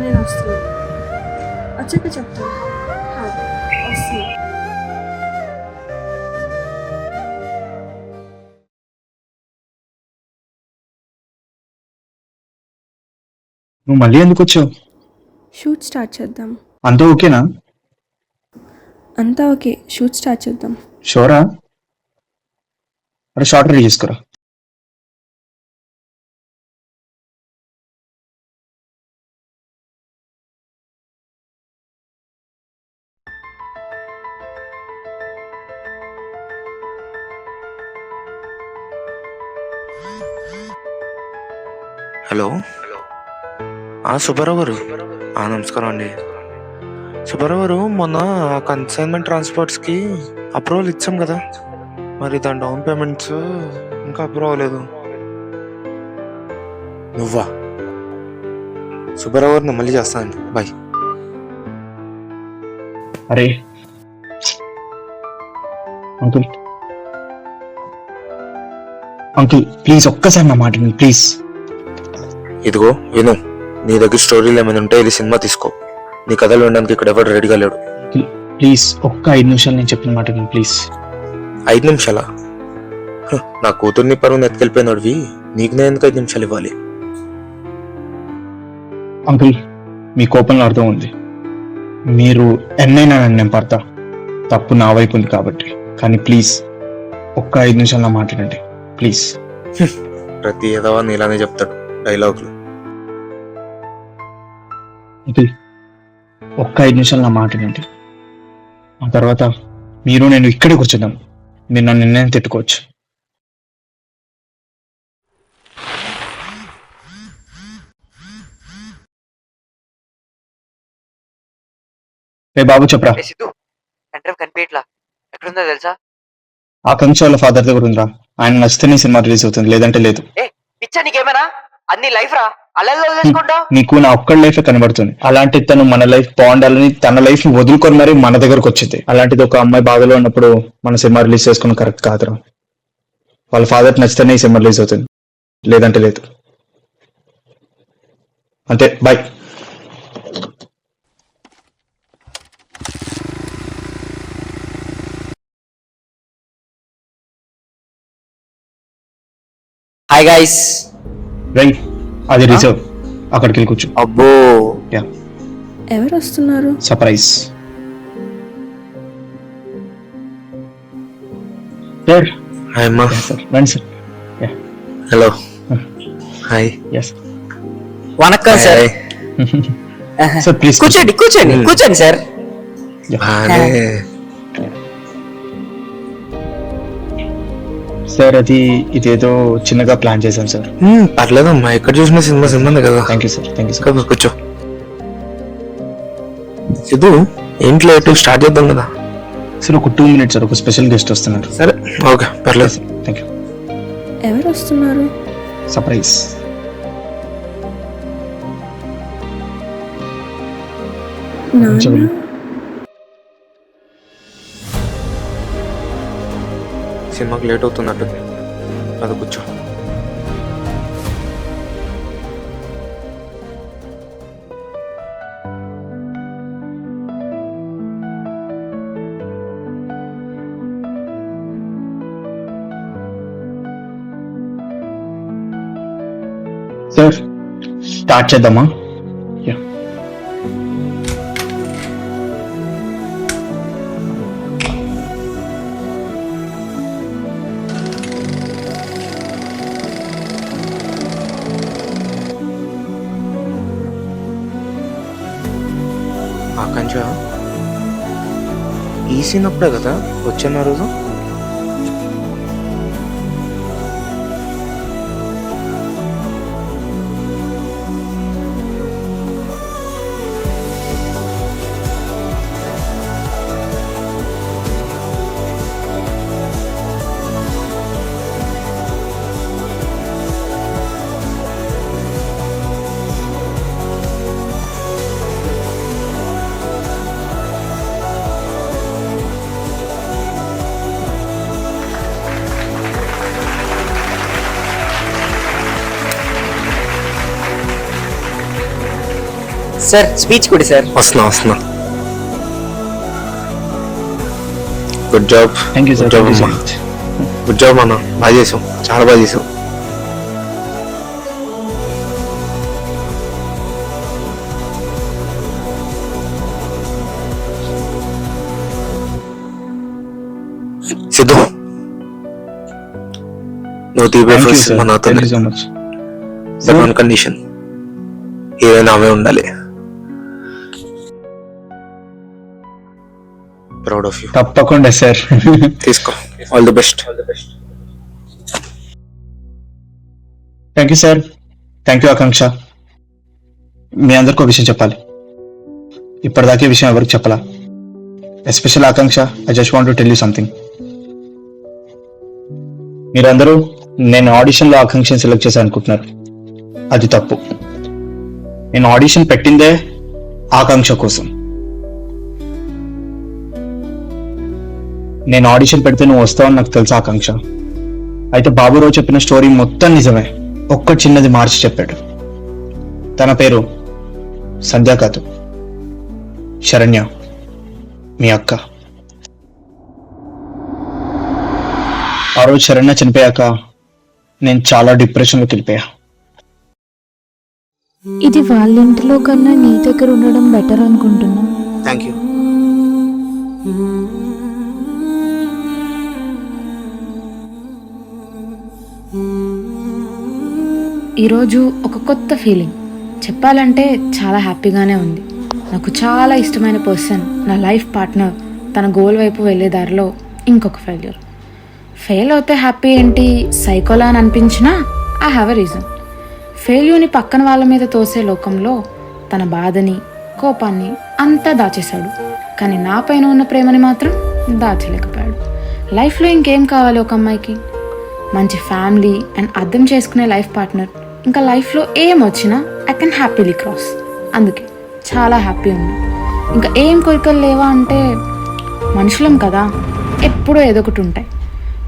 నేను వస్తున్నాను, వచ్చాక చెప్తాను. వస్తున్నాను. నువ్వు మళ్ళీ ఎందుకు వచ్చావు? షూట్ స్టార్ట్ చేద్దాం. అంతా ఓకేనా? అంతా ఓకే, షూట్ స్టార్ట్ చేద్దాం. షోరా? అరే షార్ట్ రెడీ చేసుకురా. హలో సుబ్బారావు గారు. నమస్కారం అండి. సుబ్బారావు గారు, మొన్న కన్సైన్మెంట్ ట్రాన్స్పోర్ట్స్కి అప్రూవల్ ఇచ్చాం కదా, మరి దాని డౌన్ పేమెంట్స్ ఇంకా అప్రూవ్ అవ్వలేదు. నువ్వా? సుబ్బారావు గారు, నేను మళ్ళీ చేస్తానండి, బాయ్. అరే అంకుల్, అంకుల్ ప్లీజ్ ఒక్కసారి నా మాట ప్లీజ్. ఇదిగో విను, నీ దగ్గర స్టోరీలు ఏమైనా ఉంటే ఇది సినిమా తీసుకో. నీ కథలు వినడానికి ఇక్కడ ఎవరు రెడీగా లేడు. ప్లీజ్ ఒక్క 5 నిమిషాలు నేను చెప్పిన మాట ప్లీజ్. 5 నిమిషాలా? నా కూతుర్ని పరువుని ఎత్తుకెళ్ళిపోయినవి నీకు నేను ఎందుకు 5 నిమిషాలు ఇవ్వాలి? అంకుల్, మీ కోపంలో అర్థం ఉంది. మీరు ఎన్నైనా నేను పడతా, తప్పు నా వైపు ఉంది కాబట్టి. కానీ ప్లీజ్ ఒక్క 5 నిమిషాలు నా మాట్లాడండి ప్లీజ్. ప్రతి ఏదవా నీలానే చెప్తాడు డైలాగులు. ఒక్క 5 నిమిషాలు నా మాట్లాడండి, ఆ తర్వాత మీరు నేను ఇక్కడే కూర్చుందాం. మీరు నన్ను నిర్ణయం తిట్టుకోవచ్చు. రే బాబు చెప్పరా. ఎక్కడుందో తెలుసా? ఆకాంక్ష వాళ్ళ ఫాదర్ దగ్గర ఉందా? ఆయన నచ్చితేనే సినిమా రిలీజ్ అవుతుంది, లేదంటే లేదు. పిచ్చా నీకేమైనా? అన్ని లైఫ్ రా, నీకు నా ఒక్క లైఫ్ కనబడుతుంది. అలాంటి తను మన లైఫ్ బాగుండాలని తన లైఫ్ ని వదులుకొని మరి మన దగ్గరకు వచ్చింది. అలాంటిది ఒక అమ్మాయి బాధలో ఉన్నప్పుడు మన సినిమా రిలీజ్ చేసుకుని కరెక్ట్ కాదురా. వాళ్ళ ఫాదర్ నచ్చితేనే ఈ సినిమా రిలీజ్ అవుతుంది, లేదంటే లేదు. అంతే, బాయ్. Hi guys. రైట్, అది రిజర్వ్, అక్కడికి వెళ్ళి కూర్చో. అబ్బో, యా, ఎవరు వస్తున్నారు? సర్ప్రైజ్. సార్ హాయ్ అమ్మా. సార్ రండి సార్. హలో. హాయ్. ఎస్ వణక్కం సార్. సార్ ప్లీజ్ కూర్చోండి కూర్చోండి కూర్చోండి సార్. సార్ అది ఇదేదో చిన్నగా ప్లాన్ చేశాం సార్. పర్లేదమ్మా, ఎక్కడ చూసినా సినిమా సినిమా కదా. Thank you sir. Thank you sir. కూర్చో. సిద్ధు, ఏంటి లేటు, స్టార్ట్ చేద్దాం కదా. సార్ ఒక 2 minutes సార్, ఒక స్పెషల్ గెస్ట్ వస్తున్నారు. సరే, ఓకే, పర్లేదు. Thank you. ఎవరు వస్తున్నారు? సర్ప్రైజ్. సినిమాకి లేట్ అవుతున్నట్టు, అది కూర్చో. సార్ స్టార్ట్ చేద్దామా? యా. ఆకాంక్ష, ఈ సీన్ అప్పుడే కదా వచ్చాను ఆ రోజు. సార్ స్పీచ్ కొడి సార్. వస్తున్నా. Good job. Thank you sir. Good job అమ్మా. గుడ్ జాబ్ అన్న, బాగా చేసాం, చాలా బాగా చేసాం. సిద్ధు, నువ్వు తీపే సినిమా నాతో, thank you so much. But one condition, heroine ఆమె ఉండాలి. Proud of you. తప్పకుండా సార్. తీసుకో. All the best. Thank you sir. Thank you Akanksha. మీ అందరికీ ఒక విషయం చెప్పాలి. ఇప్పటిదాకా ఈ విషయం ఎవరికి చెప్పాలా. Special Akanksha, I just want to tell you something. మీరందరూ నేను ఆడిషన్లో ఆకాంక్షని సెలెక్ట్ చేశాను అనుకుంటున్నారు. అది తప్పు. నేను ఆడిషన్ పెట్టిందే ఆకాంక్ష కోసం. నేను ఆడిషన్ పెడితే నువ్వు వస్తావని నాకు తెలుసు ఆకాంక్ష. అయితే బాబురావు చెప్పిన స్టోరీ మొత్తం నిజమే, ఒక్క చిన్నది మార్చి చెప్పాడు. తన పేరు సంధ్య కాదు, శరణ్య, మీ అక్క. ఆ రోజు శరణ్య చనిపోయాక నేను చాలా డిప్రెషన్లోకి వెళ్ళిపోయా. ఇది వాళ్ళ ఇంటిలో కన్నా నీ దగ్గర ఉండడం బెటర్ అనుకుంటున్నా. Thank you. ఈరోజు ఒక కొత్త ఫీలింగ్. చెప్పాలంటే చాలా హ్యాపీగానే ఉంది. నాకు చాలా ఇష్టమైన పర్సన్, నా లైఫ్ పార్ట్నర్, తన గోల్ వైపు వెళ్ళే దారిలో ఇంకొక ఫెయిల్యూర్. ఫెయిల్ అవుతే హ్యాపీ ఏంటి, సైకోలా అని అనిపించినా ఐ హ్యావ్ ఎ రీజన్. ఫెయిల్యూర్ని పక్కన వాళ్ళ మీద తోసే లోకంలో తన బాధని, కోపాన్ని అంతా దాచేశాడు. కానీ నా పైన ఉన్న ప్రేమని మాత్రం దాచలేకపోయాడు. లైఫ్లో ఇంకేం కావాలి ఒక అమ్మాయికి? మంచి ఫ్యామిలీ అండ్ అర్థం చేసుకునే లైఫ్ పార్ట్నర్. ఇంకా లైఫ్లో ఏం వచ్చినా ఐ కెన్ హ్యాపీలీ క్రాస్. అందుకే చాలా హ్యాపీ ఉంది. ఇంకా ఏం కోరికలు లేవా అంటే, మనుషులం కదా, ఎప్పుడూ ఏదో ఒకటి ఉంటాయి.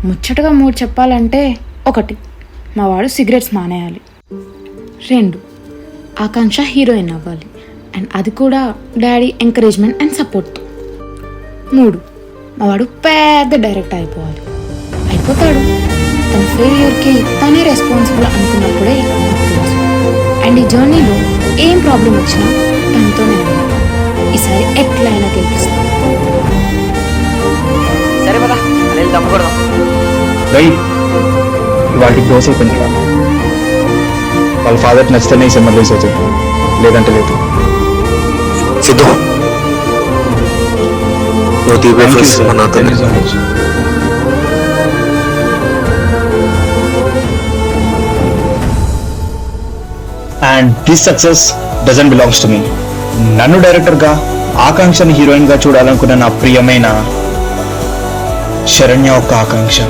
ముచ్చటగా 3 చెప్పాలంటే, 1 మా వాడు సిగరెట్స్ మానేయాలి, 2 ఆకాంక్ష హీరోయిన్ అవ్వాలి, అండ్ అది కూడా డాడీ ఎంకరేజ్మెంట్ అండ్ సపోర్ట్. 3 మా వాడు పెద్ద డైరెక్టర్ అయిపోవాలి. అయిపోతాడు. తన ఫెయిల్యూర్కి తనే రెస్పాన్సిబుల్ అనుకున్నప్పుడే నాకు తెలుసు. అండ్ ఈ జర్నీలో ఏం ప్రాబ్లం వచ్చినా తనతోనే ఉన్నాను. ఈసారి ఎట్లయినా గెలిపిస్తాను. సరే పదా అలా దమ్మకూడదాం. వాటికి డోస్ అయిపోయింది కదా, వాళ్ళ ఫాదర్ నచ్చితేనే ఈ సినిమా రిలీజ్ అవుతుంది, లేదంటే లేదు. Siddhu and this success doesn't belongs to me. నన్ను డైరెక్టర్గా, ఆకాంక్షని హీరోయిన్గా చూడాలనుకున్న నా ప్రియమైన శరణ్య ఒక ఆకాంక్ష.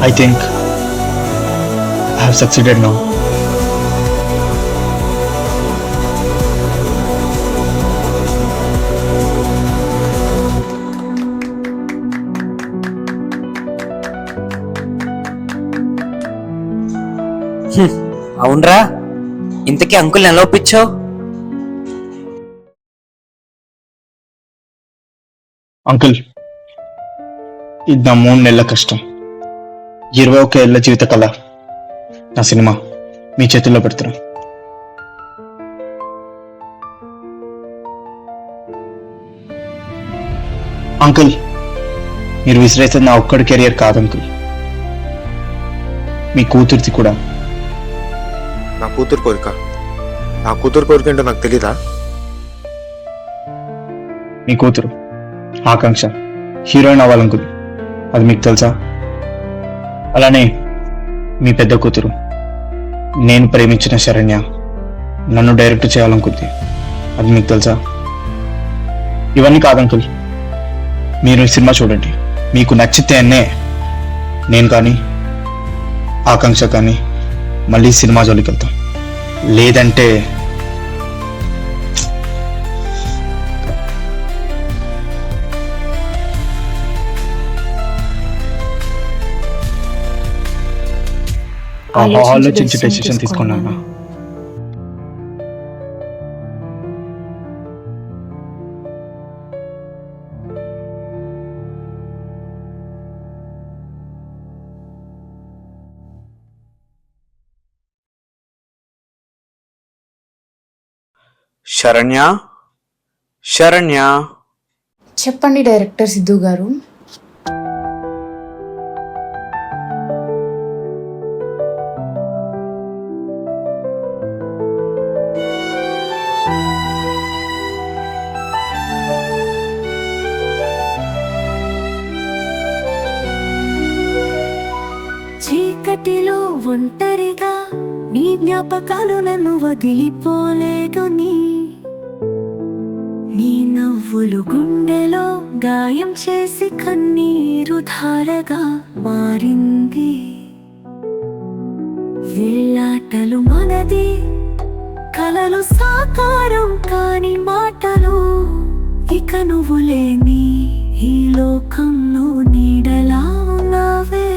I think I have succeeded now. అవునరా, ఇంతకీ అంకుల్ ఎలా ఒప్పించావు? అంకుల్, ఇది నా 3 నెలల కష్టం, 21 ఏళ్ల జీవిత కళ, నా సినిమా మీ చేతుల్లో పెడుతున్నా. అంకుల్, మీరు విసిరేసేది నా ఒక్కడి కెరియర్ కాదు అంకుల్, మీ కూతురిది కూడా. నా కూతురు కోరిక, నా కూతురు కోరిక ఏంటో నాకు తెలీదా? మీ కూతురు ఆకాంక్ష హీరోయిన్ అవ్వాలనుకుంది, అది మీకు తెలుసా? అలానే మీ పెద్ద కూతురు నేను ప్రేమించిన శరణ్య నన్ను డైరెక్ట్ చేయాలనుకుంది, అది మీకు తెలుసా? ఇవన్నీ కాదు అంకుల్, మీరు ఈ సినిమా చూడండి, మీకు నచ్చితేనే నేను కానీ ఆకాంక్ష కానీ మళ్ళీ సినిమా జోలికి వెళ్తాం, లేదంటే ఆలోచించి డెసిషన్ తీసుకున్నాను. శరణ్య, శరణ్య. చెప్పండి డైరెక్టర్ సిద్ధు గారు. చీకటిలో ఒంటరిగా నీ జ్ఞాపకాలు నన్ను వదిలిపోలేదు, నీ నవ్వులు గుండెలో గాయం చేసి కన్నీరు ధారగా మారింది. వెళ్ళాటలు మనది, కలలు సాకారం కాని మాటలు, ఇక నువ్వు లేని ఈ లోకంలో నీడలా ఉన్నావే.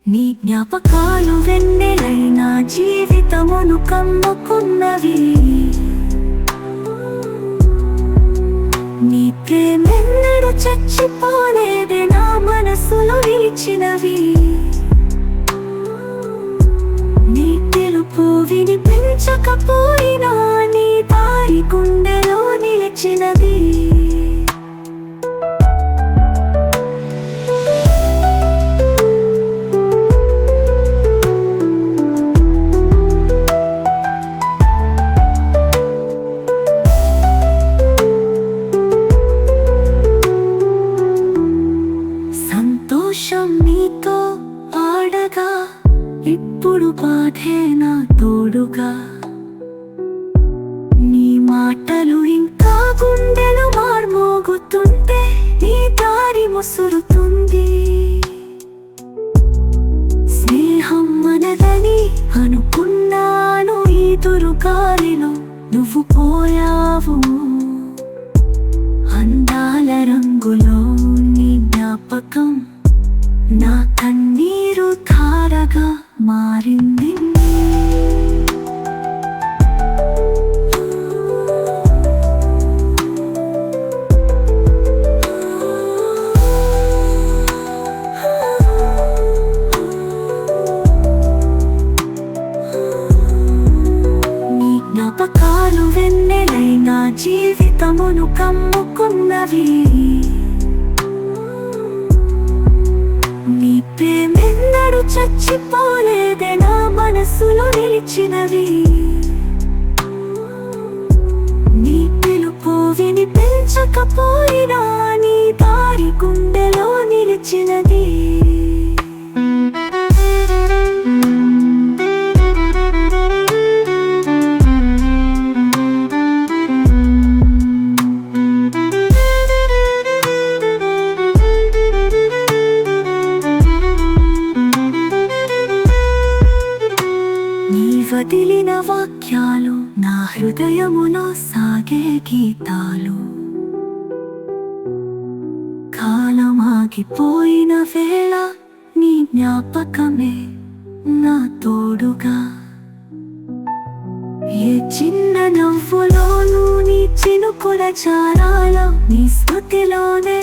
నీ జ్ఞాపకాలు వెన్నెలైన జీవితమును కమ్ముకున్నవి, నీ ప్రేమెన్నడు చచ్చిపోలేదే నా మనసులో నిలిచినవి. నీ పిలుపు వినిపించకపోయినా నీ దారి గుండెలో నిలిచినది. సంతోషం నీతో ఆడగా, ఇప్పుడు బాధే నా తోడుగా. నీ మాటలు ఇంకా గుండెలు మార్మోగుతుంటే నీ దారి ముసురుతుంది. స్నేహం మనదని అనుకున్నాను, ఈ దురుగాలిలో నువ్వు పోయావు. అందాల రంగులో నీ జ్ఞాపకం నా కన్నీరు ధారగా మారింది. జీవితమును కమ్ముకున్నవి. నీ ప్రేమెన్నడు చచ్చిపోలేదే నా మనసులో నిలిచినవి. నీ పిలుపు వినిపించకపోయినా నీ దారి గుండెలో నిలిచినది. వదిలిన వాక్యాలు నా హృదయములో సాగే గీతాలు. కాలమాగిపోయిన వేళ నీ జ్ఞాపకమే నా తోడుగా. ఏ చిన్న నవ్వులోనూ నీ చినుకుల చారాలో నీ స్మృతిలోనే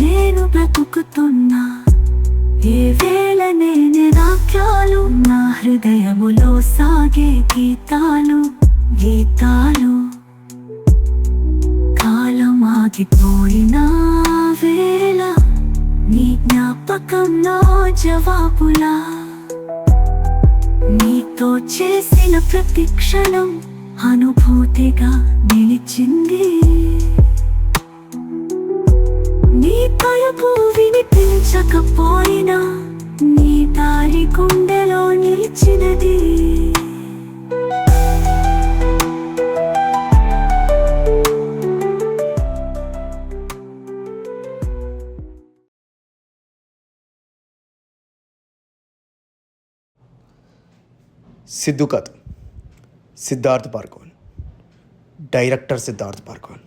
నేను బ్రతుకుతున్నా. ఏ వేళ నేనే వాక్యాలు నా హృదయములో సాగే గీతాలు గీతాలు. కాలమాగిపోయిన వేళ నీ జ్ఞాపకం నా జవాబులా. నీతో చేసిన ప్రతి క్షణం అనుభూతిగా నిలిచింది. నీ తలుపు వినిపించకపోయినా నీ దారి గుండెలో నిలిచినది. సిద్ధు కథ సిద్ధార్థ్ భార్గవన్, డైరెక్టర్ సిద్ధార్థ్ భార్గవన్.